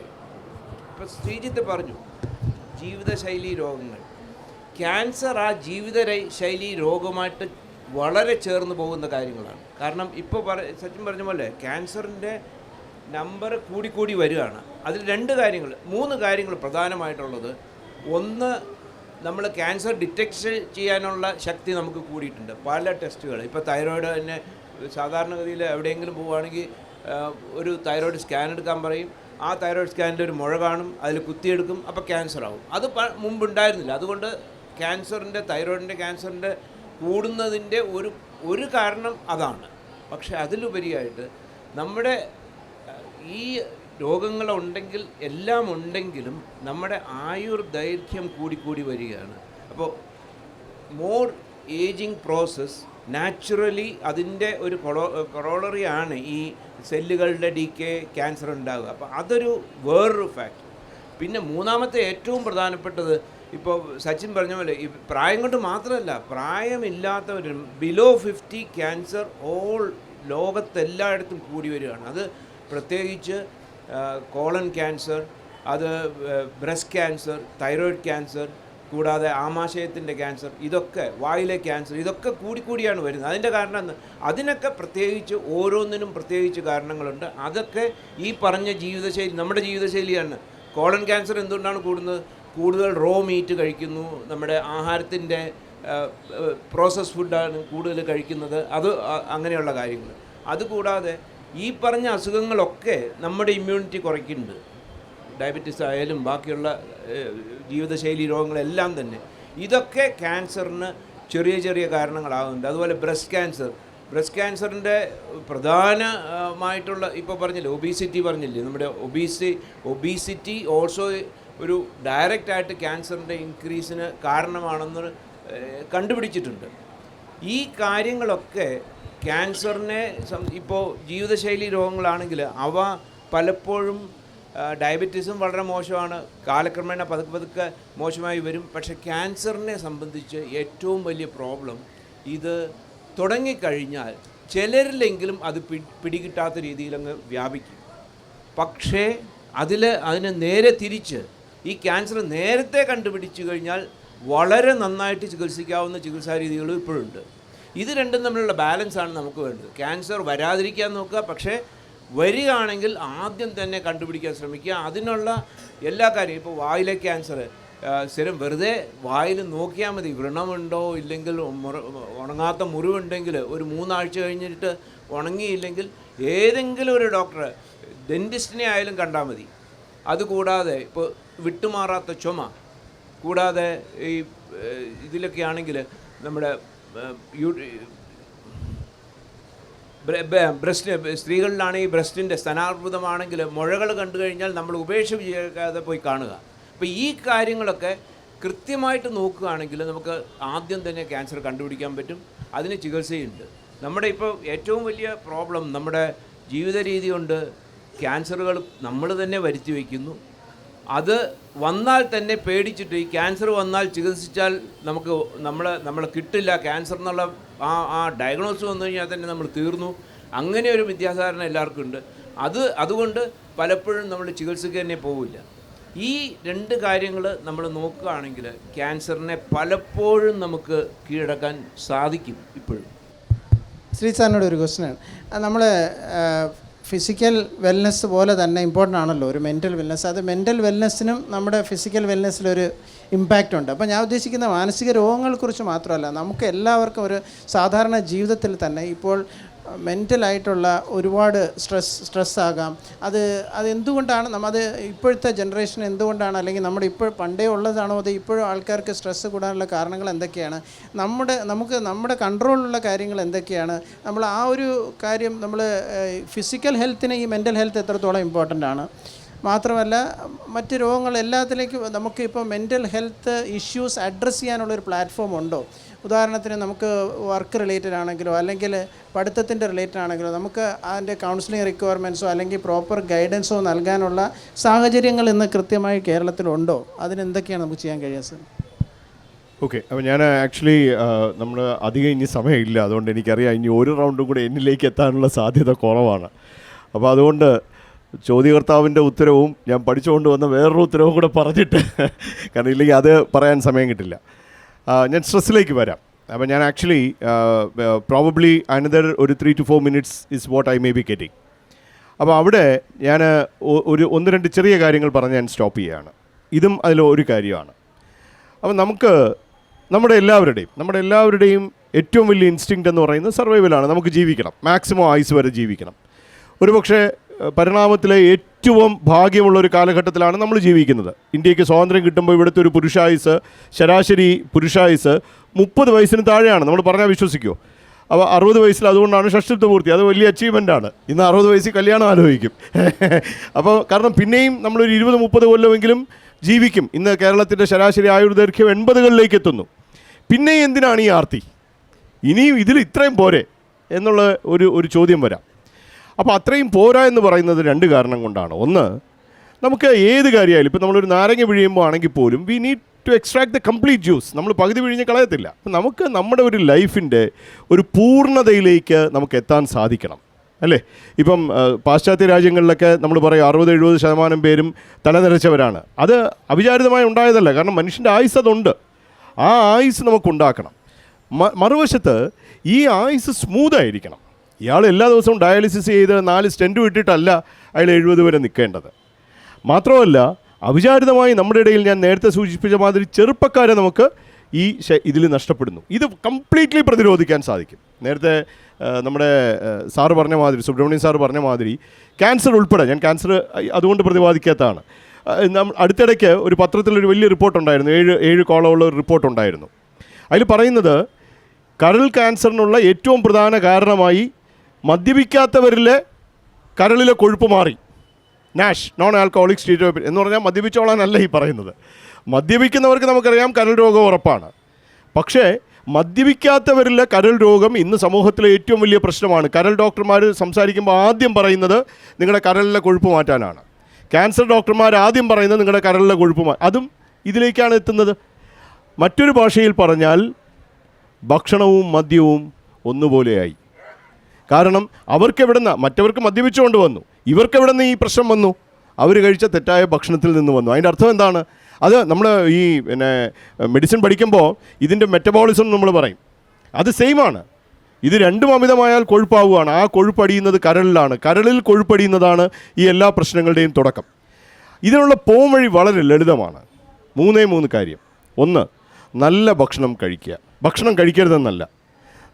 ഇപ്പോൾ ശ്രീജിത്ത് പറഞ്ഞു ജീവിതശൈലി രോഗങ്ങൾ. ക്യാൻസർ ആ ജീവിതശൈലി രോഗമായിട്ട് വളരെ ചേർന്ന് പോകുന്ന കാര്യങ്ങളാണ്. കാരണം ഇപ്പോൾ സച്ചിൻ പറഞ്ഞ പോലെ ക്യാൻസറിൻ്റെ നമ്പർ കൂടിക്കൂടി വരികയാണ്. അതിൽ 3 കാര്യങ്ങൾ പ്രധാനമായിട്ടുള്ളത്. ഒന്ന്, നമ്മൾ ക്യാൻസർ ഡിറ്റക്ഷൻ ചെയ്യാനുള്ള ശക്തി നമുക്ക് കൂടിയിട്ടുണ്ട്. പല ടെസ്റ്റുകൾ, ഇപ്പോൾ തൈറോയിഡ് തന്നെ സാധാരണഗതിയിൽ എവിടെയെങ്കിലും പോവുകയാണെങ്കിൽ ഒരു തൈറോയിഡ് സ്കാൻ എടുക്കാൻ പറയും. ആ തൈറോയിഡ് സ്കാനിൽ ഒരു മുഴ കാണും, അതിൽ കുത്തിയെടുക്കും, അപ്പോൾ ക്യാൻസർ ആവും. അത് മുമ്പുണ്ടായിരുന്നില്ല. അതുകൊണ്ട് തൈറോയിഡിൻ്റെ ക്യാൻസറിൻ്റെ കൂടുന്നതിൻ്റെ ഒരു കാരണം അതാണ്. പക്ഷെ അതിലുപരിയായിട്ട് നമ്മുടെ ഈ രോഗങ്ങളുണ്ടെങ്കിൽ എല്ലാം ഉണ്ടെങ്കിലും നമ്മുടെ ആയുർദൈർഘ്യം കൂടിക്കൂടി വരികയാണ്. അപ്പോൾ മോർ ഏജിങ് പ്രോസസ്സ് നാച്ചുറലി അതിൻ്റെ ഒരു കൊറോളറിയാണ് ഈ സെല്ലുകളുടെ ഡീക്കേ, ക്യാൻസർ ഉണ്ടാകുക. അപ്പോൾ അതൊരു വേറൊരു ഫാക്ട്. പിന്നെ മൂന്നാമത്തെ ഏറ്റവും പ്രധാനപ്പെട്ടത്, ഇപ്പോൾ സച്ചിൻ പറഞ്ഞ പോലെ ഈ പ്രായം കൊണ്ട് മാത്രമല്ല, പ്രായമില്ലാത്തവരും ബിലോ 50 ക്യാൻസർ ലോകത്തെല്ലായിടത്തും കൂടി വരികയാണ്. അത് പ്രത്യേകിച്ച് കോളൻ ക്യാൻസർ, അത് ബ്രസ്റ്റ് ക്യാൻസർ, തൈറോയിഡ് ക്യാൻസർ, കൂടാതെ ആമാശയത്തിൻ്റെ ക്യാൻസർ, ഇതൊക്കെ വായിലെ ക്യാൻസർ, ഇതൊക്കെ കൂടിക്കൂടിയാണ് വരുന്നത്. അതിൻ്റെ കാരണം അതിനൊക്കെ പ്രത്യേകിച്ച് ഓരോന്നിനും പ്രത്യേകിച്ച് കാരണങ്ങളുണ്ട്. അതൊക്കെ ഈ പറഞ്ഞ ജീവിതശൈലി, നമ്മുടെ ജീവിതശൈലിയാണ്. കോളൻ ക്യാൻസർ എന്തുകൊണ്ടാണ് കൂടുന്നത്? കൂടുതൽ റോ മീറ്റ് കഴിക്കുന്നു, നമ്മുടെ ആഹാരത്തിൻ്റെ പ്രോസസ് ഫുഡാണ് കൂടുതൽ കഴിക്കുന്നത്, അത് അങ്ങനെയുള്ള കാര്യങ്ങൾ. അതുകൂടാതെ ഈ പറഞ്ഞ അസുഖങ്ങളൊക്കെ നമ്മുടെ ഇമ്മ്യൂണിറ്റി കുറയ്ക്കുന്നുണ്ട്. ഡയബറ്റീസ് ആയാലും ബാക്കിയുള്ള ജീവിതശൈലി രോഗങ്ങളെല്ലാം തന്നെ ഇതൊക്കെ ക്യാൻസറിന് ചെറിയ ചെറിയ കാരണങ്ങളാകുന്നുണ്ട്. അതുപോലെ ബ്രസ്റ്റ് ക്യാൻസറിൻ്റെ പ്രധാനമായിട്ടുള്ള ഇപ്പോൾ പറഞ്ഞില്ലേ ഒബീസിറ്റി പറഞ്ഞില്ലേ, നമ്മുടെ ഒബീസിറ്റി ഓൾസോ ഒരു ഡയറക്റ്റായിട്ട് ക്യാൻസറിൻ്റെ ഇൻക്രീസിന് കാരണമാണെന്ന് കണ്ടുപിടിച്ചിട്ടുണ്ട്. ഈ കാര്യങ്ങളൊക്കെ ക്യാൻസറിനെ ഇപ്പോൾ ജീവിതശൈലി രോഗങ്ങളാണെങ്കിൽ അവ പലപ്പോഴും ഡയബറ്റീസും വളരെ മോശമാണ്, കാലക്രമേണ പതുക്കെ മോശമായി വരും. പക്ഷേ ക്യാൻസറിനെ സംബന്ധിച്ച് ഏറ്റവും വലിയ പ്രോബ്ലം ഇത് തുടങ്ങിക്കഴിഞ്ഞാൽ ചിലരിലെങ്കിലും അത് പിടികിട്ടാത്ത രീതിയിൽ അങ്ങ് വ്യാപിക്കും. പക്ഷേ അതിന് നേരെ തിരിച്ച് ഈ ക്യാൻസർ നേരത്തെ കണ്ടുപിടിച്ചു കഴിഞ്ഞാൽ വളരെ നന്നായിട്ട് ചികിത്സിക്കാവുന്ന ചികിത്സാ രീതികളും ഇപ്പോഴുണ്ട്. ഇത് രണ്ടും തമ്മിലുള്ള ബാലൻസാണ് നമുക്ക് വേണ്ടത്. ക്യാൻസർ വരാതിരിക്കാൻ നോക്കുക, പക്ഷേ വരികയാണെങ്കിൽ ആദ്യം തന്നെ കണ്ടുപിടിക്കാൻ ശ്രമിക്കുക. അതിനുള്ള എല്ലാ കാര്യവും ഇപ്പോൾ വായിലെ ക്യാൻസർ സ്ഥിരം വെറുതെ വായിൽ നോക്കിയാൽ മതി. വ്രണമുണ്ടോ ഇല്ലെങ്കിൽ ഉണങ്ങാത്ത മുറിവുണ്ടെങ്കിൽ ഒരു 3 ആഴ്ച കഴിഞ്ഞിട്ട് ഉണങ്ങിയില്ലെങ്കിൽ ഏതെങ്കിലും ഒരു ഡോക്ടറെ, ഡെൻറ്റിസ്റ്റിനെ ആയാലും കണ്ടാൽ മതി. അതുകൂടാതെ ഇപ്പോൾ വിട്ടുമാറാത്ത ചുമ, കൂടാതെ ഈ ഇതിലൊക്കെ ആണെങ്കിൽ നമ്മുടെ ബ്രസ്റ്റ്, സ്ത്രീകളിലാണ് ഈ ബ്രസ്റ്റിൻ്റെ സ്തനാർബുദമാണെങ്കിൽ മുഴകൾ കണ്ടു കഴിഞ്ഞാൽ നമ്മൾ ഉപേക്ഷിക്കാതെ പോയി കാണുക. അപ്പോൾ ഈ കാര്യങ്ങളൊക്കെ കൃത്യമായിട്ട് നോക്കുകയാണെങ്കിൽ നമുക്ക് ആദ്യം തന്നെ ക്യാൻസർ കണ്ടുപിടിക്കാൻ പറ്റും. അതിന് ചികിത്സയുണ്ട്. നമ്മുടെ ഇപ്പോൾ ഏറ്റവും വലിയ പ്രോബ്ലം നമ്മുടെ ജീവിത രീതി കൊണ്ട് ക്യാൻസറുകൾ നമ്മൾ തന്നെ വരുത്തി വയ്ക്കുന്നു. അത് വന്നാൽ തന്നെ പേടിച്ചിട്ട് ഈ ക്യാൻസർ വന്നാൽ ചികിത്സിച്ചാൽ നമ്മളെ കിട്ടില്ല, ക്യാൻസർ എന്നുള്ള ആ ഡയഗ്നോസ് വന്നു കഴിഞ്ഞാൽ തന്നെ നമ്മൾ തീർന്നു, അങ്ങനെ ഒരു വിദ്യാധാരണ എല്ലാവർക്കും ഉണ്ട്. അതുകൊണ്ട് പലപ്പോഴും നമ്മൾ ചികിത്സയ്ക്ക് തന്നെ പോവില്ല. ഈ 2 കാര്യങ്ങൾ നമ്മൾ നോക്കുകയാണെങ്കിൽ ക്യാൻസറിനെ പലപ്പോഴും നമുക്ക് കീഴടക്കാൻ സാധിക്കും. ഇപ്പോഴും ശ്രീ സാറിനോട് ഒരു ക്വസ്റ്റ്യനാണ്. നമ്മൾ ഫിസിക്കൽ വെൽനെസ് പോലെ തന്നെ ഇമ്പോർട്ടൻ്റ് ആണല്ലോ ഒരു മെൻ്റൽ വെൽനെസ്. അത് മെൻ്റൽ വെൽനെസ്സിനും നമ്മുടെ ഫിസിക്കൽ വെൽനെസ്സിലൊരു ഇമ്പാക്റ്റ് ഉണ്ട്. അപ്പോൾ ഞാൻ ഉദ്ദേശിക്കുന്ന മാനസിക രോഗങ്ങളെക്കുറിച്ച് മാത്രമല്ല, നമുക്ക് എല്ലാവർക്കും ഒരു സാധാരണ ജീവിതത്തിൽ തന്നെ ഇപ്പോൾ മെൻ്റലായിട്ടുള്ള ഒരുപാട് സ്ട്രെസ്സാകാം. അത് എന്തുകൊണ്ടാണ് അത് ഇപ്പോഴത്തെ ജനറേഷൻ എന്തുകൊണ്ടാണ്, അല്ലെങ്കിൽ നമ്മുടെ ഇപ്പോൾ പണ്ടേ ഉള്ളതാണോ, അത് ഇപ്പോഴും ആൾക്കാർക്ക് സ്ട്രെസ്സ് കൂടാനുള്ള കാരണങ്ങൾ എന്തൊക്കെയാണ്, നമ്മുടെ കൺട്രോളിലുള്ള കാര്യങ്ങൾ എന്തൊക്കെയാണ്, നമ്മൾ ആ ഒരു കാര്യം നമ്മൾ ഫിസിക്കൽ ഹെൽത്തിന് ഈ മെൻ്റൽ ഹെൽത്ത് എത്രത്തോളം ഇമ്പോർട്ടൻ്റ് ആണ്. മാത്രമല്ല മറ്റ് രോഗങ്ങൾ എല്ലാത്തിലേക്കും നമുക്കിപ്പോൾ മെൻ്റൽ ഹെൽത്ത് ഇഷ്യൂസ് അഡ്രസ്സ് ചെയ്യാനുള്ളൊരു പ്ലാറ്റ്ഫോം ഉണ്ടോ? ഉദാഹരണത്തിന് നമുക്ക് വർക്ക് റിലേറ്റഡ് ആണെങ്കിലോ അല്ലെങ്കിൽ പഠിത്തത്തിൻ്റെ റിലേറ്റഡ് ആണെങ്കിലോ നമുക്ക് അതിൻ്റെ കൗൺസിലിംഗ് റിക്വയർമെൻറ്റ്സോ അല്ലെങ്കിൽ പ്രോപ്പർ ഗൈഡൻസോ നൽകാനുള്ള സാഹചര്യങ്ങൾ ഇന്ന് കൃത്യമായി കേരളത്തിലുണ്ടോ? അതിനെന്തൊക്കെയാണ് നമുക്ക് ചെയ്യാൻ കഴിയുക സർ? ഓക്കെ, അപ്പോൾ ഞാൻ ആക്ച്വലി നമ്മൾ അധികം ഇനി സമയമില്ല, അതുകൊണ്ട് എനിക്കറിയാം ഇനി ഒരു റൗണ്ടും കൂടെ എന്നിലേക്ക് എത്താനുള്ള സാധ്യത കുറവാണ്. അപ്പോൾ അതുകൊണ്ട് ചോദ്യകർത്താവിൻ്റെ ഉത്തരവും ഞാൻ പഠിച്ചുകൊണ്ട് വന്ന വേറൊരു ഉത്തരവും കൂടെ പറഞ്ഞിട്ട്, കാരണം ഇല്ലെങ്കിൽ അത് പറയാൻ സമയം കിട്ടില്ല. ഞാൻ സ്ട്രെസ്സിലേക്ക് വരാം. അപ്പോൾ ഞാൻ ആക്ച്വലി പ്രോബബ്ലി അനദർ ഒരു 3 to 4 minutes is what I may be getting. അപ്പോൾ അവിടെ ഞാൻ 1-2 ചെറിയ കാര്യങ്ങൾ പറഞ്ഞ് ഞാൻ സ്റ്റോപ്പ് ചെയ്യുകയാണ്. ഇതും അതിൽ ഒരു കാര്യമാണ്. അപ്പോൾ നമ്മുടെ എല്ലാവരുടെയും ഏറ്റവും വലിയ ഇൻസ്റ്റിങ്ക്റ്റ് എന്ന് പറയുന്നത് സർവൈവലാണ്. നമുക്ക് ജീവിക്കണം, മാക്സിമം ആയുസ് വരെ ജീവിക്കണം. ഒരുപക്ഷെ പരിണാമത്തിലെ ഏറ്റവും ഭാഗ്യമുള്ളൊരു കാലഘട്ടത്തിലാണ് നമ്മൾ ജീവിക്കുന്നത്. ഇന്ത്യക്ക് സ്വാതന്ത്ര്യം കിട്ടുമ്പോൾ ഇവിടുത്തെ ഒരു ശരാശരി പുരുഷായുസ് 30 വയസ്സിന് താഴെയാണ്. നമ്മൾ പറഞ്ഞാൽ വിശ്വസിക്കുമോ? അപ്പോൾ 60 വയസ്സിൽ അതുകൊണ്ടാണ് ഷഷ്ടിത്വ പൂർത്തി, അത് വലിയ അച്ചീവ്മെൻ്റാണ്. ഇന്ന് 60 വയസ്സിൽ കല്യാണം ആലോചിക്കും. അപ്പോൾ കാരണം പിന്നെയും നമ്മളൊരു 20-30 കൊല്ലമെങ്കിലും ജീവിക്കും. ഇന്ന് കേരളത്തിൻ്റെ ശരാശരി ആയുർദൈർഘ്യം 80കളിലേക്ക് എത്തുന്നു. പിന്നെയും എന്തിനാണ് ഈ ആർത്തി? ഇനിയും ഇതിൽ ഇത്രയും പോരെ എന്നുള്ള ഒരു ചോദ്യം വരാം. അപ്പോൾ അത്രയും പോരാ എന്ന് പറയുന്നത് 2 കാരണം കൊണ്ടാണ്. ഒന്ന്, നമുക്ക് ഏത് കാര്യമായാലും ഇപ്പോൾ നമ്മളൊരു നാരങ്ങ പിഴിയുമ്പോൾ ആണെങ്കിൽ പോലും we need to extract the complete juice. നമ്മൾ പകുതി പിഴിഞ്ഞ് കളയത്തില്ല. നമുക്ക് നമ്മുടെ ഒരു ലൈഫിൻ്റെ ഒരു പൂർണ്ണതയിലേക്ക് നമുക്ക് എത്താൻ സാധിക്കണം, അല്ലേ? ഇപ്പം പാശ്ചാത്യ രാജ്യങ്ങളിലൊക്കെ നമ്മൾ പറയും 60-70% പേരും തലനിരച്ചവരാണ്. അത് അവിചാരിതമായി ഉണ്ടായതല്ല, കാരണം മനുഷ്യൻ്റെ ആയുസ് അതുണ്ട്. ആ ആയുസ് നമുക്കുണ്ടാക്കണം. മറുവശത്ത് ഈ ആയുസ് സ്മൂത്തായിരിക്കണം. ഇയാൾ എല്ലാ ദിവസവും ഡയാലിസിസ് ചെയ്ത് 4 സ്റ്റെൻറ്റ് വിട്ടിട്ടല്ല അയാൾ 70 വരെ നിൽക്കേണ്ടത്. മാത്രമല്ല അവിചാരിതമായി നമ്മുടെ ഇടയിൽ ഞാൻ നേരത്തെ സൂചിപ്പിച്ച മാതിരി ചെറുപ്പക്കാരെ നമുക്ക് ഇതിൽ നഷ്ടപ്പെടുന്നു. ഇത് കംപ്ലീറ്റ്ലി പ്രതിരോധിക്കാൻ സാധിക്കും. നേരത്തെ നമ്മുടെ സാറ് പറഞ്ഞ മാതിരി, സുബ്രഹ്മണ്യൻ സാറ് പറഞ്ഞ മാതിരി ക്യാൻസർ ഉൾപ്പെടെ, ഞാൻ ക്യാൻസർ അതുകൊണ്ട് പ്രതിപാദിക്കാത്തതാണ്, അടുത്തിടയ്ക്ക് ഒരു പത്രത്തിലൊരു വലിയ റിപ്പോർട്ടുണ്ടായിരുന്നു, 7 കോളമുള്ള ഒരു റിപ്പോർട്ടുണ്ടായിരുന്നു. അതിൽ പറയുന്നത് കരൾ ക്യാൻസറിനുള്ള ഏറ്റവും പ്രധാന കാരണമായി മദ്യപിക്കാത്തവരിലെ കരളിലെ കൊഴുപ്പ് മാറി. നാഷ്, നോൺ ആൽക്കഹോളിക് സ്റ്റീറ്റോപതി എന്ന് പറഞ്ഞാൽ മദ്യപിച്ചോളാനല്ല ഈ പറയുന്നത്. മദ്യപിക്കുന്നവർക്ക് നമുക്കറിയാം കരൾ രോഗം ഉറപ്പാണ്. പക്ഷേ മദ്യപിക്കാത്തവരിലെ കരൾ രോഗം ഇന്ന് സമൂഹത്തിലെ ഏറ്റവും വലിയ പ്രശ്നമാണ്. കരൾ ഡോക്ടർമാർ സംസാരിക്കുമ്പോൾ ആദ്യം പറയുന്നത് നിങ്ങളുടെ കരളിലെ കൊഴുപ്പ് മാറ്റാനാണ്. ക്യാൻസർ ഡോക്ടർമാർ ആദ്യം പറയുന്നത് നിങ്ങളുടെ കരളിലെ കൊഴുപ്പ് അതും ഇതിലേക്കാണ് എത്തുന്നത്. മറ്റൊരു ഭാഷയിൽ പറഞ്ഞാൽ ഭക്ഷണവും മദ്യവും ഒന്നുപോലെയായി. കാരണം അവർക്കെവിടുന്ന, മറ്റവർക്ക് മദ്യപിച്ചുകൊണ്ട് വന്നു, ഇവർക്കെവിടുന്ന് ഈ പ്രശ്നം വന്നു? അവർ കഴിച്ച തെറ്റായ ഭക്ഷണത്തിൽ നിന്ന് വന്നു. അതിൻ്റെ അർത്ഥം എന്താണ്? അത് നമ്മൾ ഈ മെഡിസിൻ പഠിക്കുമ്പോൾ ഇതിൻ്റെ മെറ്റബോളിസം നമ്മൾ പറയും, അത് സെയിമാണ്. ഇത് രണ്ടും അമിതമായാൽ കൊഴുപ്പാവുകയാണ്. ആ കൊഴുപ്പടിയുന്നത് കരളിലാണ്. കരളിൽ കൊഴുപ്പടിയുന്നതാണ് ഈ എല്ലാ പ്രശ്നങ്ങളുടെയും തുടക്കം. ഇതിനുള്ള പോംവഴി വളരെ ലളിതമാണ്. 3 കാര്യം. 1, നല്ല ഭക്ഷണം കഴിക്കുക. ഭക്ഷണം കഴിക്കരുതെന്നല്ല,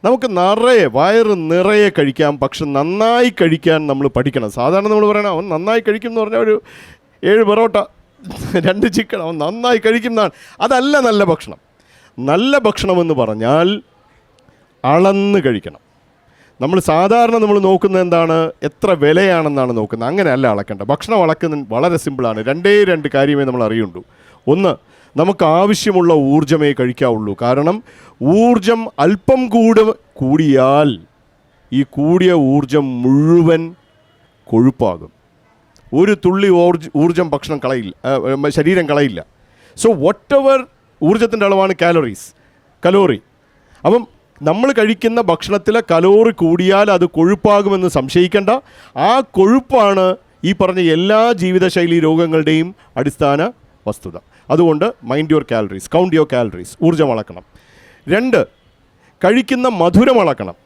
നമുക്ക് നിറയെ, വയറ് നിറയെ കഴിക്കാം, പക്ഷെ നന്നായി കഴിക്കാൻ നമ്മൾ പഠിക്കണം. സാധാരണ നമ്മൾ പറയണം അവൻ നന്നായി കഴിക്കും എന്ന് പറഞ്ഞാൽ ഒരു 7 പൊറോട്ട 2 ചിക്കൻ അവൻ നന്നായി കഴിക്കുന്നതാണ്. അതല്ല നല്ല ഭക്ഷണം. നല്ല ഭക്ഷണമെന്ന് പറഞ്ഞാൽ അളന്ന് കഴിക്കണം. നമ്മൾ സാധാരണ നമ്മൾ നോക്കുന്നത് എന്താണ്? എത്ര വിലയാണെന്നാണ് നോക്കുന്നത്. അങ്ങനെയല്ല അളക്കേണ്ട. ഭക്ഷണം അളക്കുന്നത് വളരെ സിമ്പിളാണ്. 2 കാര്യമേ നമ്മൾ അറിയുള്ളൂ. 1, നമുക്ക് ആവശ്യമുള്ള ഊർജ്ജമേ കഴിക്കാവുള്ളൂ. കാരണം ഊർജം അല്പം കൂടിയാൽ ഈ കൂടിയ ഊർജം മുഴുവൻ കൊഴുപ്പാകും. ഒരു തുള്ളി ഊർജം ഭക്ഷണം കളയില്ല, ശരീരം കളയില്ല. സോ വാട്ട് എവർ ഊർജത്തിൻ്റെ അളവാണ് കലോറി. അപ്പം നമ്മൾ കഴിക്കുന്ന ഭക്ഷണത്തിലെ കലോറി കൂടിയാൽ അത് കൊഴുപ്പാകുമെന്ന് സംശയിക്കേണ്ട. ആ കൊഴുപ്പാണ് ഈ പറഞ്ഞ എല്ലാ ജീവിതശൈലി രോഗങ്ങളുടെയും അടിസ്ഥാന വസ്തുത. അതുകൊണ്ട് mind your calories, count your calories. ഊർജ്ജം അളക്കണം. 2, കഴിക്കുന്ന മധുരം അളക്കണം.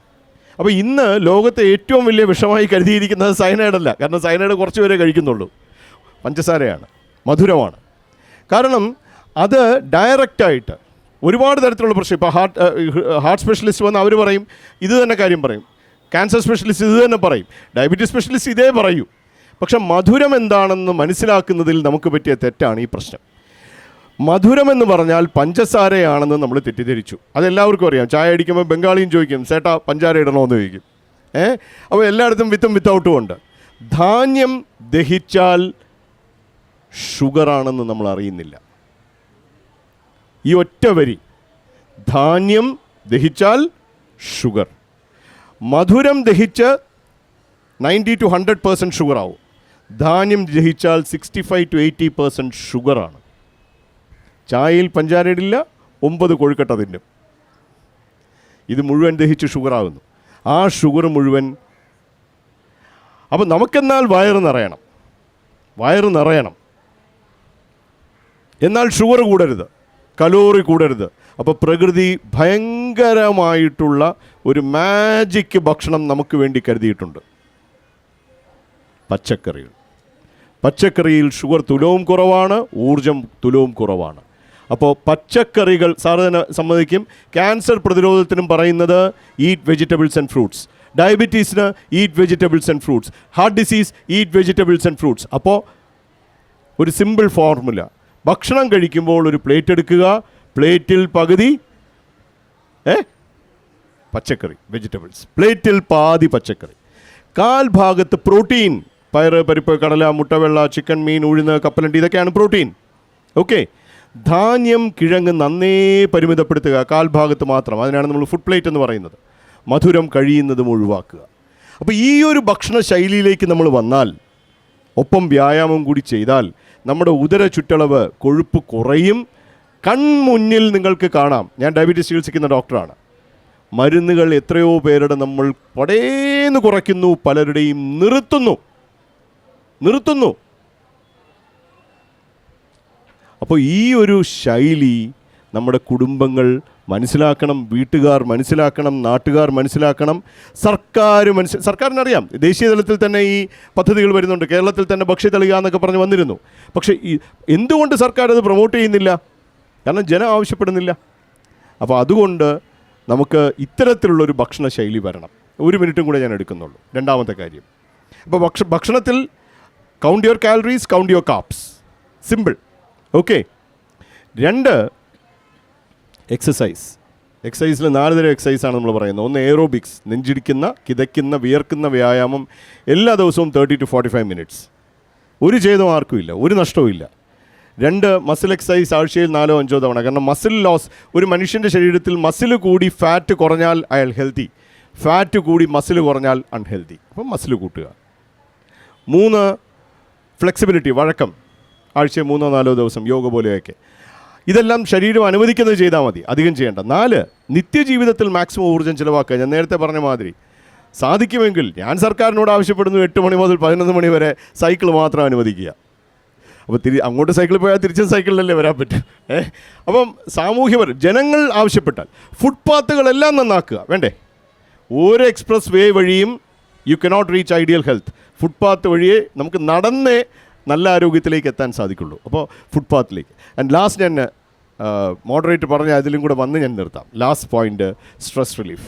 അപ്പോൾ ഇന്ന് ലോകത്തെ ഏറ്റവും വലിയ വിഷമായി കരുതിയിരിക്കുന്നത് സയനൈഡല്ല. കാരണം സയനൈഡ് കുറച്ച് പേരെ കഴിക്കുന്നുള്ളൂ. പഞ്ചസാരയാണ്, മധുരമാണ്. കാരണം അത് ഡയറക്റ്റായിട്ട് ഒരുപാട് തരത്തിലുള്ള പ്രശ്നം. ഇപ്പോൾ ഹാർട്ട് സ്പെഷ്യലിസ്റ്റ് വന്ന് അവർ പറയും ഇത് തന്നെ കാര്യം പറയും. ക്യാൻസർ സ്പെഷ്യലിസ്റ്റ് ഇത് തന്നെ പറയും. ഡയബറ്റീസ് സ്പെഷ്യലിസ്റ്റ് ഇതേ പറയൂ. പക്ഷെ മധുരം എന്താണെന്ന് മനസ്സിലാക്കുന്നതിൽ നമുക്ക് പറ്റിയ തെറ്റാണ് ഈ പ്രശ്നം. മധുരം എന്ന് പറഞ്ഞാൽ പഞ്ചസാരയാണെന്ന് നമ്മൾ തെറ്റിദ്ധരിച്ചു. അതെല്ലാവർക്കും അറിയാം. ചായ അടിക്കുമ്പോൾ ബംഗാളിയും ചോദിക്കും ചേട്ടാ പഞ്ചാര ഇടണമെന്ന് ചോദിക്കും. അപ്പോൾ എല്ലായിടത്തും വിത്തും വിത്തൗട്ടും ഉണ്ട്. ധാന്യം ദഹിച്ചാൽ ഷുഗറാണെന്ന് നമ്മൾ അറിയുന്നില്ല. ഈ ഒറ്റ വരി, ധാന്യം ദഹിച്ചാൽ ഷുഗർ. മധുരം ദഹിച്ച് 90 to 100% ഷുഗർ ആവും. ധാന്യം ദഹിച്ചാൽ 65 to 80% ഷുഗറാണ്. ചായയിൽ പഞ്ചാര ഇടില്ല, 9 കൊഴുക്കട്ട തിന്നും. ഇത് മുഴുവൻ ദഹിച്ച് ഷുഗറാകുന്നു. ആ ഷുഗർ മുഴുവൻ. അപ്പം നമുക്കെന്നാൽ വയറ് നിറയണം. എന്നാൽ ഷുഗർ കൂടരുത്, കലോറി കൂടരുത്. അപ്പോൾ പ്രകൃതി ഭയങ്കരമായിട്ടുള്ള ഒരു മാജിക് ഭക്ഷണം നമുക്ക് വേണ്ടി കരുതിയിട്ടുണ്ട്. പച്ചക്കറിയിൽ ഷുഗർ തുലവും കുറവാണ്, ഊർജം തുലവും കുറവാണ്. അപ്പോൾ പച്ചക്കറികൾ സാറിന് സമ്മതിക്കും. ക്യാൻസർ പ്രതിരോധത്തിനും പറയുന്നത് ഈറ്റ് വെജിറ്റബിൾസ് ആൻഡ് ഫ്രൂട്ട്സ്. ഡയബറ്റീസിന് eat vegetables and fruits. Heart disease eat vegetables and fruits. അപ്പോൾ ഒരു സിമ്പിൾ ഫോർമുല, ഭക്ഷണം കഴിക്കുമ്പോൾ ഒരു പ്ലേറ്റ് എടുക്കുക, പ്ലേറ്റിൽ പകുതി പച്ചക്കറി വെജിറ്റബിൾസ്, പ്ലേറ്റിൽ പാതി പച്ചക്കറി, 1/4 ഭാഗത്ത് പ്രോട്ടീൻ. പയറ്, പരിപ്പ്, കടല, മുട്ടവെള്ള, ചിക്കൻ, മീൻ, ഉഴുന്ന്, കപ്പലണ്ടി, ഇതൊക്കെയാണ് പ്രോട്ടീൻ. ഓക്കെ. ധാന്യം, കിഴങ്ങ് നന്നേ പരിമിതപ്പെടുത്തുക, 1/4 ഭാഗത്ത് മാത്രം. അതിനാണ് നമ്മൾ ഫുഡ് പ്ലേറ്റ് എന്ന് പറയുന്നത്. മധുരം കഴിയുന്നതും ഒഴിവാക്കുക. അപ്പോൾ ഈ ഒരു ഭക്ഷണ ശൈലിയിലേക്ക് നമ്മൾ വന്നാൽ, ഒപ്പം വ്യായാമം കൂടി ചെയ്താൽ നമ്മുടെ ഉദര ചുറ്റളവ്, കൊഴുപ്പ് കുറയും. കൺമുന്നിൽ നിങ്ങൾക്ക് കാണാം. ഞാൻ ഡയബറ്റീസ് ചികിത്സിക്കുന്ന ഡോക്ടറാണ്. മരുന്നുകൾ എത്രയോ പേരുടെ നമ്മൾ പടേന്ന് കുറയ്ക്കുന്നു, പലരുടെയും നിർത്തുന്നു. അപ്പോൾ ഈ ഒരു ശൈലി നമ്മുടെ കുടുംബങ്ങൾ മനസ്സിലാക്കണം, വീട്ടുകാർ മനസ്സിലാക്കണം, നാട്ടുകാർ മനസ്സിലാക്കണം, സർക്കാരിനറിയാം. ദേശീയ തലത്തിൽ തന്നെ ഈ പദ്ധതികൾ വരുന്നുണ്ട്. കേരളത്തിൽ തന്നെ ഭക്ഷ്യതളിക എന്നൊക്കെ പറഞ്ഞ് വന്നിരുന്നു. പക്ഷേ എന്തുകൊണ്ട് സർക്കാർ അത് പ്രൊമോട്ട് ചെയ്യുന്നില്ല? കാരണം ജനം ആവശ്യപ്പെടുന്നില്ല. അപ്പോൾ അതുകൊണ്ട് നമുക്ക് ഇത്തരത്തിലുള്ളൊരു ഭക്ഷണ ശൈലി വരണം. 1 മിനിറ്റും കൂടെ ഞാൻ എടുക്കുന്നുള്ളൂ. 2ാമത്തെ കാര്യം, അപ്പോൾ ഭക്ഷണത്തിൽ count your calories, count your carbs. Simple. Okay. 2 exercise. എക്സസൈസിൽ 4 തരം എക്സസൈസാണ് നമ്മൾ പറയുന്നത്. 1 എയറോബിക്സ്, നെഞ്ചിടിക്കുന്ന, കിതയ്ക്കുന്ന, വിയർക്കുന്ന വ്യായാമം, എല്ലാ ദിവസവും 30 to 45 മിനിറ്റ്സ്. ഒരു ഛേദവും ആർക്കും ഇല്ല, ഒരു നഷ്ടവും ഇല്ല. 2 മസിൽ എക്സസൈസ് ആഴ്ചയിൽ 4-5 തവണ. കാരണം മസിൽ ലോസ്, ഒരു മനുഷ്യൻ്റെ ശരീരത്തിൽ മസിൽ കൂടി ഫാറ്റ് കുറഞ്ഞാൽ അയാൾ ഹെൽത്തി, ഫാറ്റ് കൂടി മസിൽ കുറഞ്ഞാൽ അൺഹെൽത്തി. അപ്പം മസിൽ കൂട്ടുക. 3 ഫ്ലെക്സിബിലിറ്റി, വഴക്കം, ആഴ്ചയിൽ 3-4 ദിവസം, യോഗ പോലെയൊക്കെ. ഇതെല്ലാം ശരീരം അനുവദിക്കുന്നത് ചെയ്താൽ മതി, അധികം ചെയ്യേണ്ട. 4 നിത്യജീവിതത്തിൽ മാക്സിമം ഊർജ്ജം ചിലവാക്കുക. ഞാൻ നേരത്തെ പറഞ്ഞ മാതിരി സാധിക്കുമെങ്കിൽ ഞാൻ സർക്കാരിനോട് ആവശ്യപ്പെടുന്നു 8 മണി മുതൽ 11 മണി വരെ സൈക്കിൾ മാത്രം അനുവദിക്കുക. അപ്പോൾ അങ്ങോട്ട് സൈക്കിളിൽ പോയാൽ തിരിച്ചും സൈക്കിളിലല്ലേ വരാൻ പറ്റും. അപ്പം സാമൂഹ്യപരം ജനങ്ങൾ ആവശ്യപ്പെട്ടാൽ ഫുട്പാത്തുകളെല്ലാം നന്നാക്കുക. വേണ്ടേ? ഒരു എക്സ്പ്രസ് വേ വഴിയും you cannot reach ideal health. Footpath വഴിയേ നമുക്ക് നടന്നേ നല്ല ആരോഗ്യത്തിലേക്ക് എത്താൻ സാധിക്കുള്ളൂ. അപ്പോൾ ഫുട്പാത്തിലേക്ക്. ആൻഡ് ലാസ്റ്റ് ഞാൻ മോഡറേറ്റ് പറഞ്ഞ അതിലും കൂടെ വന്ന് ഞാൻ നിർത്താം. Last point, stress relief.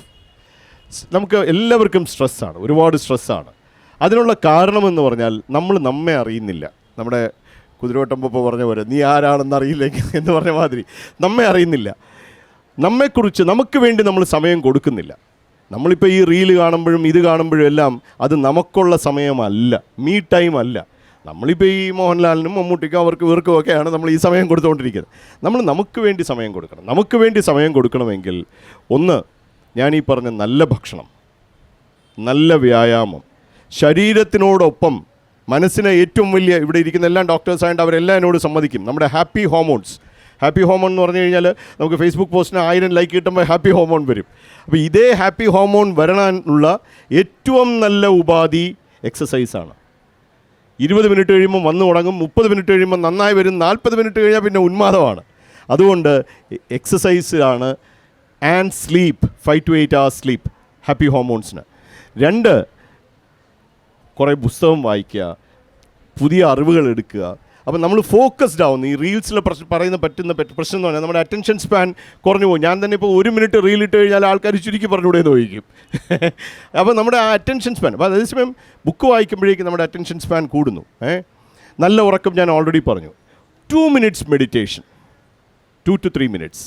നമുക്ക് എല്ലാവർക്കും സ്ട്രെസ്സാണ്, ഒരുപാട് സ്ട്രെസ്സാണ്. അതിനുള്ള കാരണമെന്ന് പറഞ്ഞാൽ നമ്മൾ നമ്മെ അറിയുന്നില്ല. നമ്മുടെ കുതിരവട്ടമ്പൊപ്പം പറഞ്ഞ പോലെ നീ ആരാണെന്ന് അറിയില്ലെങ്കിൽ എന്ന് പറഞ്ഞ മാതിരി നമ്മെ അറിയുന്നില്ല. നമ്മെക്കുറിച്ച് നമുക്ക് വേണ്ടി നമ്മൾ സമയം കൊടുക്കുന്നില്ല. നമ്മളിപ്പോൾ ഈ റീല് കാണുമ്പോഴും ഇത് കാണുമ്പോഴും എല്ലാം അത് നമുക്കുള്ള സമയമല്ല, മീ ടൈം അല്ല. നമ്മളിപ്പോൾ ഈ മോഹൻലാലിനും മമ്മൂട്ടിക്കും ഇവർക്കും ഒക്കെയാണ് നമ്മൾ ഈ സമയം കൊടുത്തുകൊണ്ടിരിക്കുന്നത്. നമ്മൾ നമുക്ക് വേണ്ടി സമയം കൊടുക്കണം. നമുക്ക് വേണ്ടി സമയം കൊടുക്കണമെങ്കിൽ 1 ഞാൻ ഈ പറഞ്ഞ നല്ല ഭക്ഷണം, നല്ല വ്യായാമം, ശരീരത്തിനോടൊപ്പം മനസ്സിനെ ഏറ്റവും വലിയ, ഇവിടെ ഇരിക്കുന്ന എല്ലാ ഡോക്ടേഴ്സായിട്ട് അവരെല്ലാം എന്നോട് സമ്മതിക്കും, നമ്മുടെ ഹാപ്പി ഹോർമോൺസ്. ഹാപ്പി ഹോർമോൺ എന്ന് പറഞ്ഞു കഴിഞ്ഞാൽ നമുക്ക് ഫേസ്ബുക്ക് പോസ്റ്റിന് 1000 ലൈക്ക് കിട്ടുമ്പോൾ ഹാപ്പി ഹോർമോൺ വരും. അപ്പോൾ ഇതേ ഹാപ്പി ഹോർമോൺ വരാനുള്ള ഏറ്റവും നല്ല ഉപാധി എക്സസൈസാണ്. 20 മിനിറ്റ് കഴിയുമ്പോൾ വന്നു തുടങ്ങും, 30 മിനിറ്റ് കഴിയുമ്പോൾ നന്നായി വരും, 40 മിനിറ്റ് കഴിഞ്ഞാൽ പിന്നെ ഉന്മാദമാണ്. അതുകൊണ്ട് എക്സസൈസ് ആണ്. And sleep, 5 to 8 hours sleep happy ഹോർമോൺസിന്. 2 കുറേ പുസ്തകം വായിക്കുക, പുതിയ അറിവുകൾ എടുക്കുക. അപ്പം നമ്മൾ ഫോക്കസ്ഡ് ആവുന്നു. ഈ റീൽസിൽ പറ്റുന്ന പ്രശ്നം എന്ന് പറഞ്ഞാൽ നമ്മുടെ അറ്റൻഷൻ സ്പാൻ കുറഞ്ഞു പോകും. ഞാൻ തന്നെ ഇപ്പോൾ 1 മിനിറ്റ് റീലിട്ട് കഴിഞ്ഞാൽ ആൾക്കാർ ചുരുക്കി പറഞ്ഞുകൂടെ എന്ന് ചോദിക്കും. അപ്പോൾ നമ്മുടെ ആ അറ്റൻഷൻ സ്പാൻ, അപ്പോൾ അതേസമയം ബുക്ക് വായിക്കുമ്പോഴേക്കും നമ്മുടെ അറ്റൻഷൻ സ്പാൻ കൂടുന്നു. നല്ല ഉറക്കം ഞാൻ ഓൾറെഡി പറഞ്ഞു. 2 minutes മെഡിറ്റേഷൻ, 2 to 3 minutes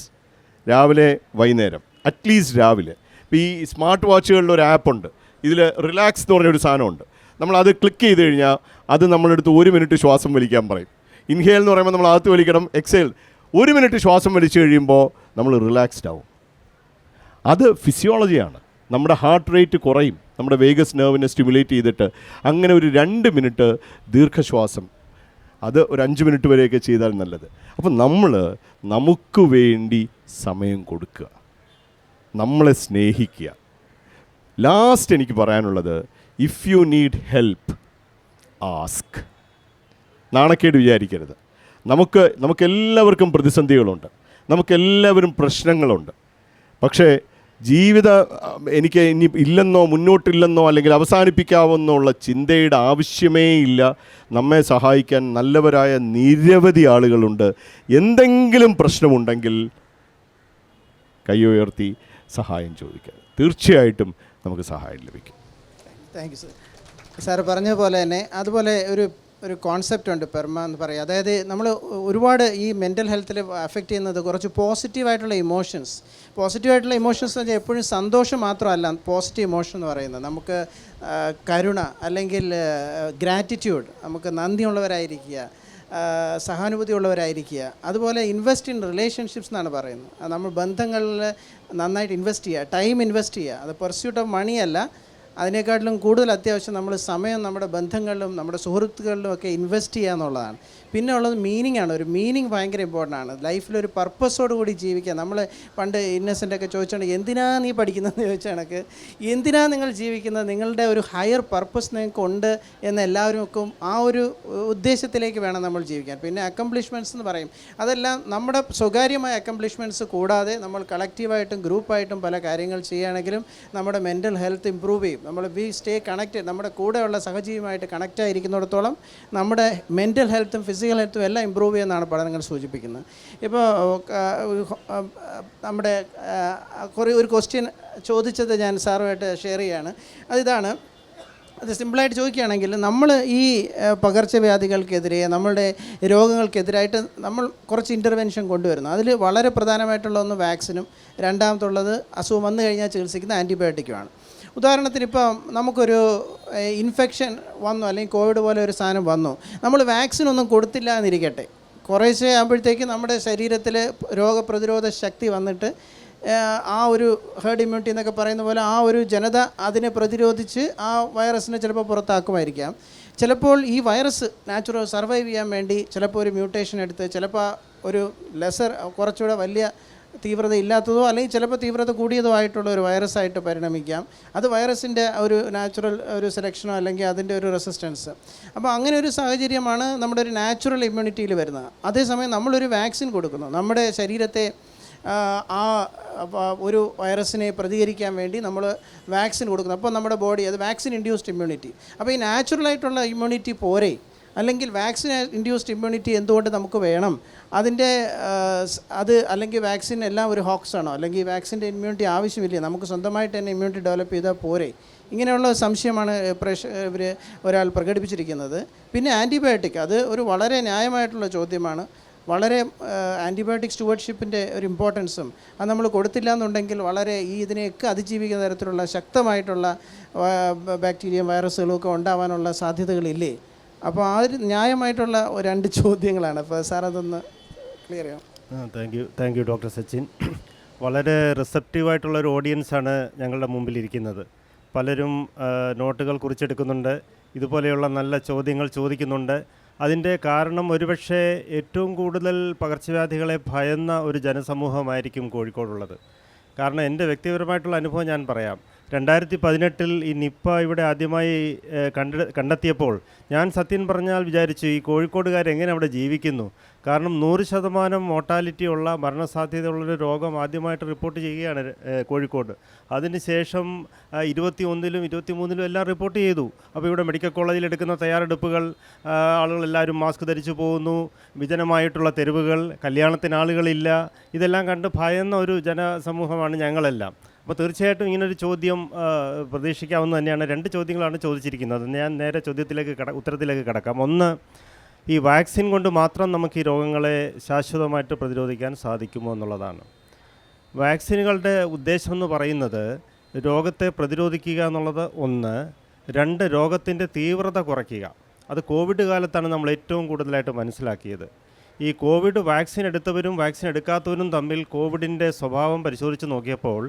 രാവിലെ വൈകുന്നേരം, അറ്റ്ലീസ്റ്റ് രാവിലെ. ഇപ്പോൾ ഈ സ്മാർട്ട് വാച്ചുകളിൽ ഒരു ആപ്പുണ്ട്, ഇതിൽ റിലാക്സ് എന്ന് പറഞ്ഞൊരു സാധനമുണ്ട്. നമ്മളത് ക്ലിക്ക് ചെയ്ത് കഴിഞ്ഞാൽ അത് നമ്മളെടുത്ത് 1 മിനിറ്റ് ശ്വാസം വലിക്കാൻ പറയും. ഇൻഹേൽ എന്ന് പറയുമ്പോൾ നമ്മൾ അകത്ത് വലിക്കണം, എക്സേൽ 1 മിനിറ്റ് ശ്വാസം വലിച്ചു കഴിയുമ്പോൾ നമ്മൾ റിലാക്സ്ഡ് ആവും. അത് ഫിസിയോളജിയാണ്. നമ്മുടെ ഹാർട്ട് റേറ്റ് കുറയും, നമ്മുടെ വേഗസ് നെർവിനെ സ്റ്റിമുലേറ്റ് ചെയ്തിട്ട്. അങ്ങനെ ഒരു 2 മിനിറ്റ് ദീർഘശ്വാസം, അത് ഒരു 5 മിനിറ്റ് വരെയൊക്കെ ചെയ്താൽ നല്ലത്. അപ്പം നമ്മൾ നമുക്ക് വേണ്ടി സമയം കൊടുക്കുക, നമ്മളെ സ്നേഹിക്കുക. ലാസ്റ്റ് എനിക്ക് പറയാനുള്ളത്, if you need help ask. നാണക്കേട് വിചാരിക്കരുത്. നമുക്കെല്ലാവർക്കും പ്രതിസന്ധികളുണ്ട്, നമുക്കെല്ലാവരും പ്രശ്നങ്ങളുണ്ട്. പക്ഷേ എനിക്ക് ഇനി ഇല്ലെന്നോ മുന്നോട്ടില്ലെന്നോ അല്ലെങ്കിൽ അവസാനിപ്പിക്കാമെന്നുള്ള ചിന്തയുടെ ആവശ്യമേ ഇല്ല. നമ്മെ സഹായിക്കാൻ നല്ലവരായ നിരവധി ആളുകളുണ്ട്. എന്തെങ്കിലും പ്രശ്നമുണ്ടെങ്കിൽ കൈ ഉയർത്തി സഹായം ചോദിക്കുക. തീർച്ചയായിട്ടും നമുക്ക് സഹായം ലഭിക്കും. Thank you sir. സാർ പറഞ്ഞ പോലെ തന്നെ അതുപോലെ ഒരു കോൺസെപ്റ്റ് ഉണ്ട് പെർമ എന്ന് പറയും. അതായത് നമ്മൾ ഒരുപാട് ഈ മെൻ്റൽ ഹെൽത്തിൽ അഫക്റ്റ് ചെയ്യുന്നത് കുറച്ച് പോസിറ്റീവായിട്ടുള്ള ഇമോഷൻസ് എന്ന് വെച്ചാൽ എപ്പോഴും സന്തോഷം മാത്രമല്ല പോസിറ്റീവ് ഇമോഷൻ എന്ന് പറയുന്നത്. നമുക്ക് കരുണ അല്ലെങ്കിൽ ഗ്രാറ്റിറ്റ്യൂഡ്, നമുക്ക് നന്ദിയുള്ളവരായിരിക്കുക, സഹാനുഭൂതിയുള്ളവരായിരിക്കുക. അതുപോലെ ഇൻവെസ്റ്റ് ഇൻ റിലേഷൻഷിപ്സ് എന്നാണ് പറയുന്നത്. നമ്മൾ ബന്ധങ്ങളിൽ നന്നായിട്ട് ഇൻവെസ്റ്റ് ചെയ്യുക, ടൈം ഇൻവെസ്റ്റ് ചെയ്യുക. അത് പെർസ്യൂട്ട് ഓഫ് മണി അല്ല, അതിനേക്കാട്ടിലും കൂടുതൽ അത്യാവശ്യം നമ്മൾ സമയം നമ്മുടെ ബന്ധങ്ങളിലും നമ്മുടെ സുഹൃത്തുക്കളിലും ഒക്കെ ഇൻവെസ്റ്റ് ചെയ്യുക എന്നുള്ളതാണ്. പിന്നെ ഉള്ളത് മീനിങ് ആണ്. ഒരു മീനിങ് ഭയങ്കര ഇമ്പോർട്ടൻ്റ് ആണ്. ലൈഫിലൊരു പർപ്പസോട് കൂടി ജീവിക്കുക. നമ്മൾ പണ്ട് ഇന്നസെൻ്റൊക്കെ ചോദിച്ചാണ് എന്തിനാ നീ പഠിക്കുന്നതെന്ന് ചോദിച്ച കണക്ക്, എന്തിനാ നിങ്ങൾ ജീവിക്കുന്നത്, നിങ്ങളുടെ ഒരു ഹയർ പർപ്പസ് നിങ്ങൾക്ക് ഉണ്ട് എന്ന് എല്ലാവർക്കും ആ ഒരു ഉദ്ദേശത്തിലേക്ക് വേണം നമ്മൾ ജീവിക്കാൻ. പിന്നെ അക്കംപ്ലിഷ്മെൻറ്റ്സ് എന്ന് പറയും, അതെല്ലാം നമ്മുടെ സ്വകാര്യമായ അക്കംപ്ലിഷ്മെൻറ്റ്സ് കൂടാതെ നമ്മൾ കളക്റ്റീവായിട്ടും ഗ്രൂപ്പായിട്ടും പല കാര്യങ്ങൾ ചെയ്യുകയാണെങ്കിലും നമ്മുടെ മെൻ്റൽ ഹെൽത്ത് ഇമ്പ്രൂവ് ചെയ്യും. നമ്മൾ സ്റ്റേ കണക്റ്റഡ്, നമ്മുടെ കൂടെയുള്ള സഹജീവിയുമായിട്ട് കണക്റ്റ് ആയിരിക്കുന്നിടത്തോളം നമ്മുടെ മെൻ്റൽ ഹെൽത്തും ഫിസിക്കൽ ഹെൽത്തും എല്ലാം ഇമ്പ്രൂവ് ചെയ്യുന്നതാണ് പഠനങ്ങൾ സൂചിപ്പിക്കുന്നത്. ഇപ്പോൾ നമ്മുടെ ഒരു ക്വസ്റ്റ്യൻ ചോദിച്ചത് ഞാൻ സാറുമായിട്ട് ഷെയർ ചെയ്യുകയാണ്. അതിതാണ്, അത് സിമ്പിളായിട്ട് ചോദിക്കുകയാണെങ്കിൽ നമ്മൾ ഈ പകർച്ചവ്യാധികൾക്കെതിരെ നമ്മളുടെ രോഗങ്ങൾക്കെതിരായിട്ട് നമ്മൾ കുറച്ച് ഇൻ്റർവെൻഷൻ കൊണ്ടുവരുന്നു. അതിൽ വളരെ പ്രധാനമായിട്ടുള്ള ഒന്ന് വാക്സിനും, രണ്ടാമത്തുള്ളത് അസുഖം വന്നു കഴിഞ്ഞാൽ ചികിത്സിക്കുന്ന ആൻറ്റിബയോട്ടിക്കുമാണ്. ഉദാഹരണത്തിന് ഇപ്പം നമുക്കൊരു ഇൻഫെക്ഷൻ വന്നു, അല്ലെങ്കിൽ കോവിഡ് പോലെ ഒരു സാധനം വന്നു, നമ്മൾ വാക്സിനൊന്നും കൊടുത്തില്ല എന്നിരിക്കട്ടെ, കുറേശ്ശെ ആകുമ്പോഴത്തേക്ക് നമ്മുടെ ശരീരത്തിൽ രോഗപ്രതിരോധ ശക്തി വന്നിട്ട് ആ ഒരു ഹേർഡ് ഇമ്മ്യൂണിറ്റി എന്നൊക്കെ പറയുന്ന പോലെ ആ ഒരു ജനത അതിനെ പ്രതിരോധിച്ച് ആ വൈറസിനെ ചിലപ്പോൾ പുറത്താക്കുമായിരിക്കാം. ചിലപ്പോൾ ഈ വൈറസ് നാച്ചുറൽ സർവൈവ് ചെയ്യാൻ വേണ്ടി ചിലപ്പോൾ ഒരു മ്യൂട്ടേഷൻ എടുത്ത് ചിലപ്പോൾ ഒരു കുറച്ചുകൂടെ വലിയ തീവ്രത ഇല്ലാത്തതോ അല്ലെങ്കിൽ ചിലപ്പോൾ തീവ്രത കൂടിയതോ ആയിട്ടുള്ള ഒരു വൈറസായിട്ട് പരിണമിക്കാം. അത് വൈറസിൻ്റെ ഒരു നാച്ചുറൽ ഒരു സെലക്ഷനോ അല്ലെങ്കിൽ അതിൻ്റെ ഒരു റെസിസ്റ്റൻസ്. അപ്പോൾ അങ്ങനെ ഒരു സാഹചര്യമാണ് നമ്മുടെ ഒരു നാച്ചുറൽ ഇമ്മ്യൂണിറ്റിയിൽ വരുന്നത്. അതേസമയം നമ്മളൊരു വാക്സിൻ കൊടുക്കുന്നു, നമ്മുടെ ശരീരത്തെ ആ ഒരു വൈറസിനെ പ്രതികരിക്കാൻ വേണ്ടി നമ്മൾ വാക്സിൻ കൊടുക്കുന്നു. അപ്പോൾ നമ്മുടെ ബോഡി അത് വാക്സിൻ ഇൻഡ്യൂസ്ഡ് ഇമ്മ്യൂണിറ്റി. അപ്പോൾ ഈ നാച്ചുറലായിട്ടുള്ള ഇമ്മ്യൂണിറ്റി പോരെ, അല്ലെങ്കിൽ വാക്സിൻ ഇൻഡ്യൂസ്ഡ് ഇമ്മ്യൂണിറ്റി എന്തുകൊണ്ട് നമുക്ക് വേണം? അതിൻ്റെ അല്ലെങ്കിൽ വാക്സിൻ എല്ലാം ഒരു ഹോക്സ് ആണോ, അല്ലെങ്കിൽ വാക്സിൻ്റെ ഇമ്മ്യൂണിറ്റി ആവശ്യമില്ല, നമുക്ക് സ്വന്തമായിട്ട് തന്നെ ഇമ്മ്യൂണിറ്റി ഡെവലപ്പ് ചെയ്താൽ പോരെ? ഇങ്ങനെയുള്ള സംശയമാണ് ഒരാൾ പ്രകടിപ്പിച്ചിരിക്കുന്നത്. പിന്നെ ആൻറ്റിബയോട്ടിക്, അത് ഒരു വളരെ ന്യായമായിട്ടുള്ള ചോദ്യമാണ്. വളരെ ആൻറ്റിബയോട്ടിക് സ്റ്റുവർഡ്ഷിപ്പിൻ്റെ ഒരു ഇമ്പോർട്ടൻസും അത് നമ്മൾ കൊടുത്തില്ല എന്നുണ്ടെങ്കിൽ വളരെ ഇതിനെയൊക്കെ അതിജീവിക്കുന്ന തരത്തിലുള്ള ശക്തമായിട്ടുള്ള ബാക്ടീരിയയും വൈറസുകളും ഒക്കെ ഉണ്ടാവാനുള്ള സാധ്യതകളില്ലേ? അപ്പോൾ ആ ഒരു ന്യായമായിട്ടുള്ള രണ്ട് ചോദ്യങ്ങളാണ്. അപ്പോൾ സാർ അതൊന്ന് ക്ലിയർ ചെയ്യാം. Thank you doctor Sachin. വളരെ റിസപ്റ്റീവായിട്ടുള്ളൊരു ഓഡിയൻസാണ് ഞങ്ങളുടെ മുമ്പിലിരിക്കുന്നത്. പലരും നോട്ടുകൾ കുറിച്ചെടുക്കുന്നുണ്ട്, ഇതുപോലെയുള്ള നല്ല ചോദ്യങ്ങൾ ചോദിക്കുന്നുണ്ട്. അതിൻ്റെ കാരണം ഒരുപക്ഷെ ഏറ്റവും കൂടുതൽ പകർച്ചവ്യാധികളെ ഭയന്ന ഒരു ജനസമൂഹമായിരിക്കും കോഴിക്കോടുള്ളത്. കാരണം എൻ്റെ വ്യക്തിപരമായിട്ടുള്ള അനുഭവം ഞാൻ പറയാം. 2018 ഈ നിപ്പ ഇവിടെ ആദ്യമായി കണ്ടെത്തിയപ്പോൾ ഞാൻ സത്യം പറഞ്ഞാൽ വിചാരിച്ചു ഈ കോഴിക്കോടുകാരെങ്ങനെ അവിടെ ജീവിക്കുന്നു. കാരണം 100% മോർട്ടാലിറ്റി ഉള്ള മരണസാധ്യതയുള്ളൊരു രോഗം ആദ്യമായിട്ട് റിപ്പോർട്ട് ചെയ്യുകയാണ് കോഴിക്കോട്. അതിനുശേഷം 21-ലും 23-ലും എല്ലാം റിപ്പോർട്ട് ചെയ്തു. അപ്പോൾ ഇവിടെ മെഡിക്കൽ കോളേജിൽ എടുക്കുന്ന തയ്യാറെടുപ്പുകൾ, ആളുകളെല്ലാവരും മാസ്ക് ധരിച്ചു പോകുന്നു, വിജനമായിട്ടുള്ള തെരുവുകൾ, കല്യാണത്തിന് ആളുകളില്ല, ഇതെല്ലാം കണ്ട് ഭയന്ന ഒരു ജനസമൂഹമാണ് ഞങ്ങളെല്ലാം. അപ്പോൾ തീർച്ചയായിട്ടും ഇങ്ങനൊരു ചോദ്യം പ്രതീക്ഷിക്കാവുന്ന തന്നെയാണ്. 2 ചോദ്യങ്ങളാണ് ചോദിച്ചിരിക്കുന്നത്. ഞാൻ നേരെ ഉത്തരത്തിലേക്ക് കടക്കാം. ഒന്ന്, ഈ വാക്സിൻ കൊണ്ട് മാത്രം നമുക്ക് ഈ രോഗങ്ങളെ ശാശ്വതമായിട്ട് പ്രതിരോധിക്കാൻ സാധിക്കുമോ എന്നുള്ളതാണ്. വാക്സിനുകളുടെ ഉദ്ദേശമെന്ന് പറയുന്നത് രോഗത്തെ പ്രതിരോധിക്കുക എന്നുള്ളത് 1. 2, രോഗത്തിൻ്റെ തീവ്രത കുറയ്ക്കുക. അത് കോവിഡ് കാലത്താണ് നമ്മൾ ഏറ്റവും കൂടുതലായിട്ട് മനസ്സിലാക്കിയത്. ഈ കോവിഡ് വാക്സിൻ എടുത്തവരും വാക്സിൻ എടുക്കാത്തവരും തമ്മിൽ കോവിഡിൻ്റെ സ്വഭാവം പരിശോധിച്ച് നോക്കിയപ്പോൾ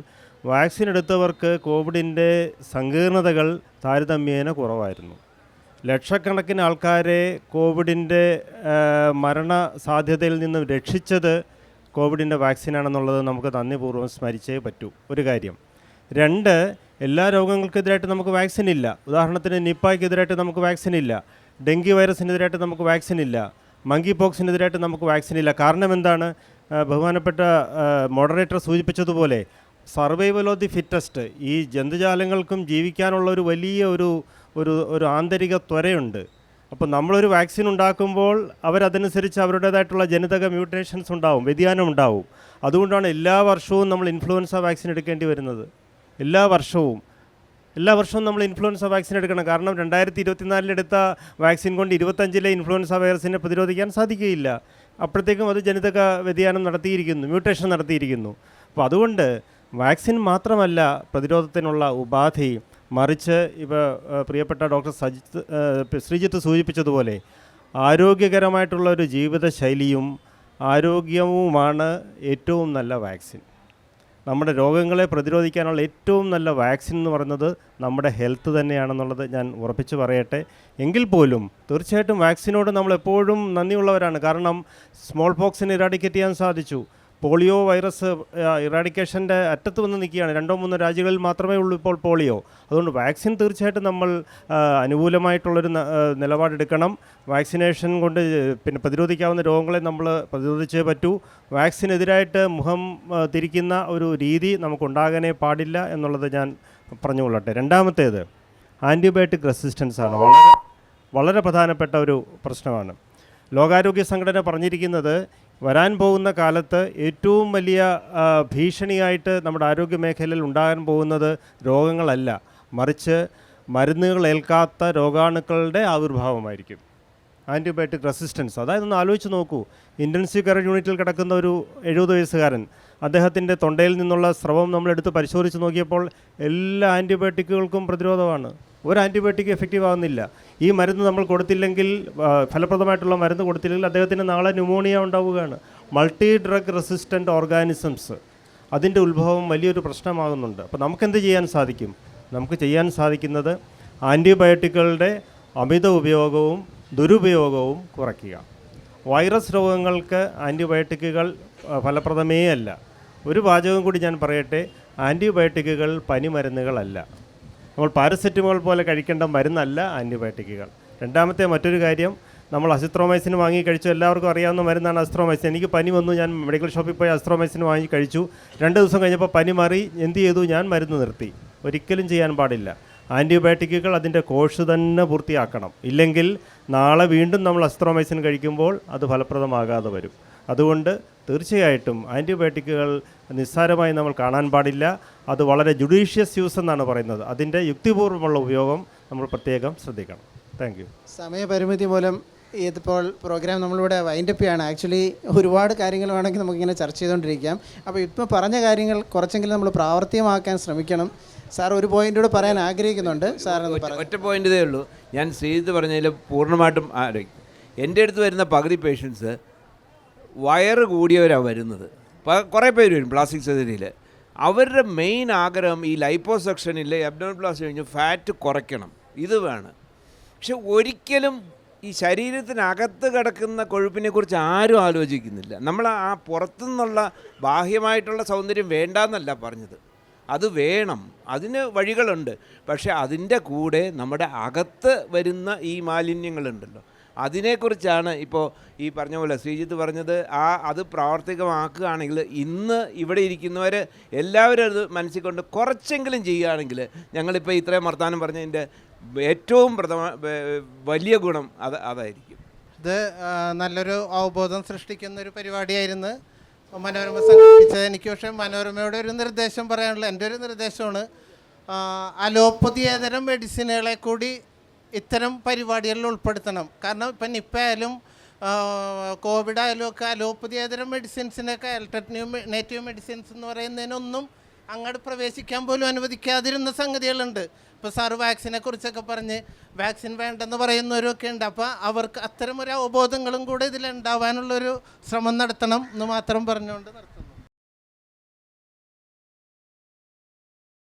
വാക്സിൻ എടുത്തവർക്ക് കോവിഡിൻ്റെ സങ്കീർണതകൾ താരതമ്യേന കുറവായിരുന്നു. ലക്ഷക്കണക്കിന് ആൾക്കാരെ കോവിഡിൻ്റെ മരണ സാധ്യതയിൽ നിന്നും രക്ഷിച്ചത് കോവിഡിൻ്റെ വാക്സിനാണെന്നുള്ളത് നമുക്ക് നന്ദിപൂർവ്വം സ്മരിച്ചേ പറ്റൂ. ഒരു കാര്യം. 2, എല്ലാ രോഗങ്ങൾക്കെതിരായിട്ട് നമുക്ക് വാക്സിൻ ഇല്ല. ഉദാഹരണത്തിന് നിപ്പായ്ക്കെതിരായിട്ട് നമുക്ക് വാക്സിൻ ഇല്ല, ഡെങ്കി വൈറസിനെതിരായിട്ട് നമുക്ക് വാക്സിൻ ഇല്ല, മങ്കി പോക്സിനെതിരായിട്ട് നമുക്ക് വാക്സിൻ ഇല്ല. കാരണം എന്താണ്? ബഹുമാനപ്പെട്ട മോഡറേറ്റർ സൂചിപ്പിച്ചതുപോലെ സർവൈവൽ ഓഫ് ദി ഫിറ്റസ്റ്റ്, ഈ ജന്തുജാലങ്ങൾക്കും ജീവിക്കാനുള്ള ഒരു വലിയ ഒരു ആന്തരിക ത്വരയുണ്ട്. അപ്പോൾ നമ്മളൊരു വാക്സിൻ ഉണ്ടാക്കുമ്പോൾ അവരതനുസരിച്ച് അവരുടേതായിട്ടുള്ള ജനിതക മ്യൂട്ടേഷൻസ് ഉണ്ടാവും, വ്യതിയാനം ഉണ്ടാവും. അതുകൊണ്ടാണ് എല്ലാ വർഷവും നമ്മൾ ഇൻഫ്ലുവൻസ വാക്സിൻ എടുക്കേണ്ടി വരുന്നത്. എല്ലാ വർഷവും നമ്മൾ ഇൻഫ്ലുവൻസ വാക്സിൻ എടുക്കണം. കാരണം 2024 എടുത്ത വാക്സിൻ കൊണ്ട് 25-ലെ ഇൻഫ്ലുവൻസ വൈറസിനെ പ്രതിരോധിക്കാൻ സാധിക്കുകയില്ല. അപ്പോഴത്തേക്കും അത് ജനിതക വ്യതിയാനം നടത്തിയിരിക്കുന്നു, മ്യൂട്ടേഷൻ നടത്തിയിരിക്കുന്നു. അപ്പോൾ അതുകൊണ്ട് വാക്സിൻ മാത്രമല്ല പ്രതിരോധത്തിനുള്ള ഉപാധി, മറിച്ച് പ്രിയപ്പെട്ട ഡോക്ടർ ശ്രീജിത്ത് സൂചിപ്പിച്ചതുപോലെ ആരോഗ്യകരമായിട്ടുള്ള ഒരു ജീവിതശൈലിയും ആരോഗ്യവുമാണ് ഏറ്റവും നല്ല വാക്സിൻ. നമ്മുടെ രോഗങ്ങളെ പ്രതിരോധിക്കാനുള്ള ഏറ്റവും നല്ല വാക്സിൻ എന്ന് പറയുന്നത് നമ്മുടെ ഹെൽത്ത് തന്നെയാണെന്നുള്ളത് ഞാൻ ഉറപ്പിച്ച് പറയട്ടെ. എങ്കിൽ പോലും തീർച്ചയായിട്ടും വാക്സിനോട് നമ്മൾ എപ്പോഴും നന്ദിയുള്ളവരാണ്. കാരണം സ്മോൾ പോക്സിനെ ഇറാഡിക്കേറ്റ് ചെയ്യാൻ സാധിച്ചു. പോളിയോ വൈറസ് ഇറാഡിക്കേഷൻ്റെ അറ്റത്ത് വന്ന് നിൽക്കുകയാണ്. 2-3 രാജ്യങ്ങളിൽ മാത്രമേ ഉള്ളൂ ഇപ്പോൾ പോളിയോ. അതുകൊണ്ട് വാക്സിൻ തീർച്ചയായിട്ടും നമ്മൾ അനുകൂലമായിട്ടുള്ളൊരു നിലപാടെടുക്കണം. വാക്സിനേഷൻ കൊണ്ട് പ്രതിരോധിക്കാവുന്ന രോഗങ്ങളെ നമ്മൾ പ്രതിരോധിച്ചേ പറ്റൂ. വാക്സിനെതിരായിട്ട് മുഖം തിരിക്കുന്ന ഒരു രീതി നമുക്കുണ്ടാകാനേ പാടില്ല എന്നുള്ളത് ഞാൻ പറഞ്ഞുകൊള്ളട്ടെ. രണ്ടാമത്തേത് ആൻറ്റിബയോട്ടിക് റെസിസ്റ്റൻസ് ആണ്. വളരെ പ്രധാനപ്പെട്ട ഒരു പ്രശ്നമാണ്. ലോകാരോഗ്യ സംഘടന പറഞ്ഞിരിക്കുന്നത് വരാൻ പോകുന്ന കാലത്ത് ഏറ്റവും വലിയ ഭീഷണിയായിട്ട് നമ്മുടെ ആരോഗ്യ മേഖലയിൽ ഉണ്ടാകാൻ പോകുന്നത് രോഗങ്ങളല്ല, മറിച്ച് മരുന്നുകൾ ഏൽക്കാത്ത രോഗാണുക്കളുടെ ആവിർഭാവമായിരിക്കും. Antibiotic resistance. അതായത് ഒന്ന് ആലോചിച്ച് നോക്കൂ, ഇൻറ്റൻസീവ് കെയർ യൂണിറ്റിൽ കിടക്കുന്ന ഒരു 70 വയസ്സുകാരൻ, അദ്ദേഹത്തിൻ്റെ തൊണ്ടയിൽ നിന്നുള്ള സ്രവം നമ്മളെടുത്ത് പരിശോധിച്ച് നോക്കിയപ്പോൾ എല്ലാ ആൻറ്റിബയോട്ടിക്കുകൾക്കും പ്രതിരോധമാണ്. ഒരു ആൻറ്റിബയോട്ടിക് എഫക്റ്റീവ് ആകുന്നില്ല. ഈ മരുന്ന് നമ്മൾ കൊടുത്തില്ലെങ്കിൽ, ഫലപ്രദമായിട്ടുള്ള മരുന്ന് കൊടുത്തില്ലെങ്കിൽ അദ്ദേഹത്തിന് നാളെ ന്യൂമോണിയ ഉണ്ടാവുകയാണ്. മൾട്ടി ഡ്രഗ് റെസിസ്റ്റൻ്റ് ഓർഗാനിസംസ്, അതിൻ്റെ ഉത്ഭവം വലിയൊരു പ്രശ്നമാകുന്നുണ്ട്. അപ്പോൾ നമുക്കെന്ത് ചെയ്യാൻ സാധിക്കും? നമുക്ക് ചെയ്യാൻ സാധിക്കുന്നത് ആൻറ്റിബയോട്ടിക്കുകളുടെ അമിത ഉപയോഗവും ദുരുപയോഗവും കുറയ്ക്കുക. വൈറസ് രോഗങ്ങൾക്ക് ആൻറ്റിബയോട്ടിക്കുകൾ ഫലപ്രദമേ അല്ല. ഒരു വാചകം കൂടി ഞാൻ പറയട്ടെ, ആൻറ്റിബയോട്ടിക്കുകൾ പനിമരുന്നുകളല്ല. നമ്മൾ പാരസെറ്റമോൾ പോലെ കഴിക്കേണ്ട മരുന്നല്ല ആൻറ്റിബയോട്ടിക്കുകൾ. രണ്ടാമത്തെ മറ്റൊരു കാര്യം, നമ്മൾ അസിത്രോമൈസിൻ വാങ്ങി കഴിച്ചു. എല്ലാവർക്കും അറിയാവുന്ന മരുന്നാണ് അസിത്രോമൈസിൻ. എനിക്ക് പനി വന്നു, ഞാൻ മെഡിക്കൽ ഷോപ്പിൽ പോയി അസിത്രോമൈസിൻ വാങ്ങി കഴിച്ചു. 2 ദിവസം കഴിഞ്ഞപ്പോൾ പനി മാറി. എന്ത് ചെയ്തു? ഞാൻ മരുന്ന് നിർത്തി. ഒരിക്കലും ചെയ്യാൻ പാടില്ല. ആൻറ്റിബയോട്ടിക്കുകൾ അതിൻ്റെ കോഴ്സ് തന്നെ പൂർത്തിയാക്കണം. ഇല്ലെങ്കിൽ നാളെ വീണ്ടും നമ്മൾ അസിത്രോമൈസിൻ കഴിക്കുമ്പോൾ അത് ഫലപ്രദമാകാതെ വരും. അതുകൊണ്ട് തീർച്ചയായിട്ടും ആൻറ്റിബയോട്ടിക്കുകൾ നിസ്സാരമായി നമ്മൾ കാണാൻ പാടില്ല. അത് വളരെ ജുഡീഷ്യസ് യൂസ് എന്നാണ് പറയുന്നത്. അതിൻ്റെ യുക്തിപൂർവ്വമുള്ള ഉപയോഗം നമ്മൾ പ്രത്യേകം ശ്രദ്ധിക്കണം. Thank you. സമയപരിമിതി മൂലം ഇതിപ്പോൾ പ്രോഗ്രാം നമ്മളിവിടെ വൈൻഡപ്പ് ചെയ്യാണ്. ആക്ച്വലി ഒരുപാട് കാര്യങ്ങൾ വേണമെങ്കിൽ നമുക്കിങ്ങനെ ചർച്ച ചെയ്തുകൊണ്ടിരിക്കാം. അപ്പോൾ ഇപ്പോൾ പറഞ്ഞ കാര്യങ്ങൾ കുറച്ചെങ്കിലും നമ്മൾ പ്രാവർത്തികമാക്കാൻ ശ്രമിക്കണം. സാർ ഒരു പോയിൻ്റ് കൂടെ പറയാൻ ആഗ്രഹിക്കുന്നുണ്ട്. ഒറ്റ പോയിൻ്റ് ഇതേ ഉള്ളൂ. ഞാൻ ശ്രീജിത്ത് പറഞ്ഞതിൽ പൂർണ്ണമായിട്ടും എൻ്റെ അടുത്ത് വരുന്ന പകുതി പേഷ്യൻസ് വയറ് കൂടിയവരാണ് വരുന്നത്. കുറേ പേര് വരും പ്ലാസ്റ്റിക് സർജറിയിൽ. അവരുടെ മെയിൻ ആഗ്രഹം ഈ ലൈപ്പോസക്ഷനിൽ അബ്ഡോമിനോപ്ലാസ്റ്റി കഴിഞ്ഞ് ഫാറ്റ് കുറയ്ക്കണം, ഇത് വേണം. പക്ഷെ ഒരിക്കലും ഈ ശരീരത്തിനകത്ത് കിടക്കുന്ന കൊഴുപ്പിനെക്കുറിച്ച് ആരും ആലോചിക്കുന്നില്ല. നമ്മൾ ആ പുറത്തുനിന്നുള്ള ബാഹ്യമായിട്ടുള്ള സൗന്ദര്യം വേണ്ടാന്നല്ല പറഞ്ഞത്, അത് വേണം, അതിന് വഴികളുണ്ട്. പക്ഷേ അതിൻ്റെ കൂടെ നമ്മുടെ അകത്ത് വരുന്ന ഈ മാലിന്യങ്ങളുണ്ടല്ലോ, അതിനെക്കുറിച്ചാണ് ഇപ്പോൾ ഈ പറഞ്ഞ പോലെ ശ്രീജിത്ത് പറഞ്ഞത്. അത് പ്രാവർത്തികമാക്കുകയാണെങ്കിൽ ഇന്ന് ഇവിടെ ഇരിക്കുന്നവർ എല്ലാവരും അത് മനസ്സിൽ കൊണ്ട് കുറച്ചെങ്കിലും ചെയ്യുകയാണെങ്കിൽ, ഞങ്ങളിപ്പോൾ ഇത്രയും വർത്തമാനം പറഞ്ഞതിൻ്റെ ഏറ്റവും വലിയ ഗുണം അതായിരിക്കും. ഇത് നല്ലൊരു അവബോധം സൃഷ്ടിക്കുന്നൊരു പരിപാടിയായിരുന്നു മനോരമ സംഘടിപ്പിച്ചത്. എനിക്ക് പക്ഷേ മനോരമയുടെ ഒരു നിർദ്ദേശം പറയാനുള്ളത്, എൻ്റെ ഒരു നിർദ്ദേശമാണ്, അലോപ്പതിയേതരം മെഡിസിനുകളെ കൂടി ഇത്തരം പരിപാടികളിൽ ഉൾപ്പെടുത്തണം. കാരണം ഇപ്പം നിപ്പ ആയാലും കോവിഡ് ആയാലും ഒക്കെ അലോപ്പതിയേതരം മെഡിസിൻസിനൊക്കെ നേറ്റീവ് മെഡിസിൻസ് എന്ന് പറയുന്നതിനൊന്നും അങ്ങോട്ട് പ്രവേശിക്കാൻ പോലും അനുവദിക്കാതിരുന്ന സംഗതികളുണ്ട്. ഇപ്പോൾ സാറ് വാക്സിനെ കുറിച്ചൊക്കെ പറഞ്ഞ് വാക്സിൻ വേണ്ടെന്ന് പറയുന്നവരൊക്കെ ഉണ്ട്. അപ്പോൾ അവർക്ക് അത്തരം ഒരു അവബോധങ്ങളും കൂടെ ഇതിലുണ്ടാവാനുള്ളൊരു ശ്രമം നടത്തണം എന്ന് മാത്രം പറഞ്ഞുകൊണ്ട് നിർത്തുന്നു.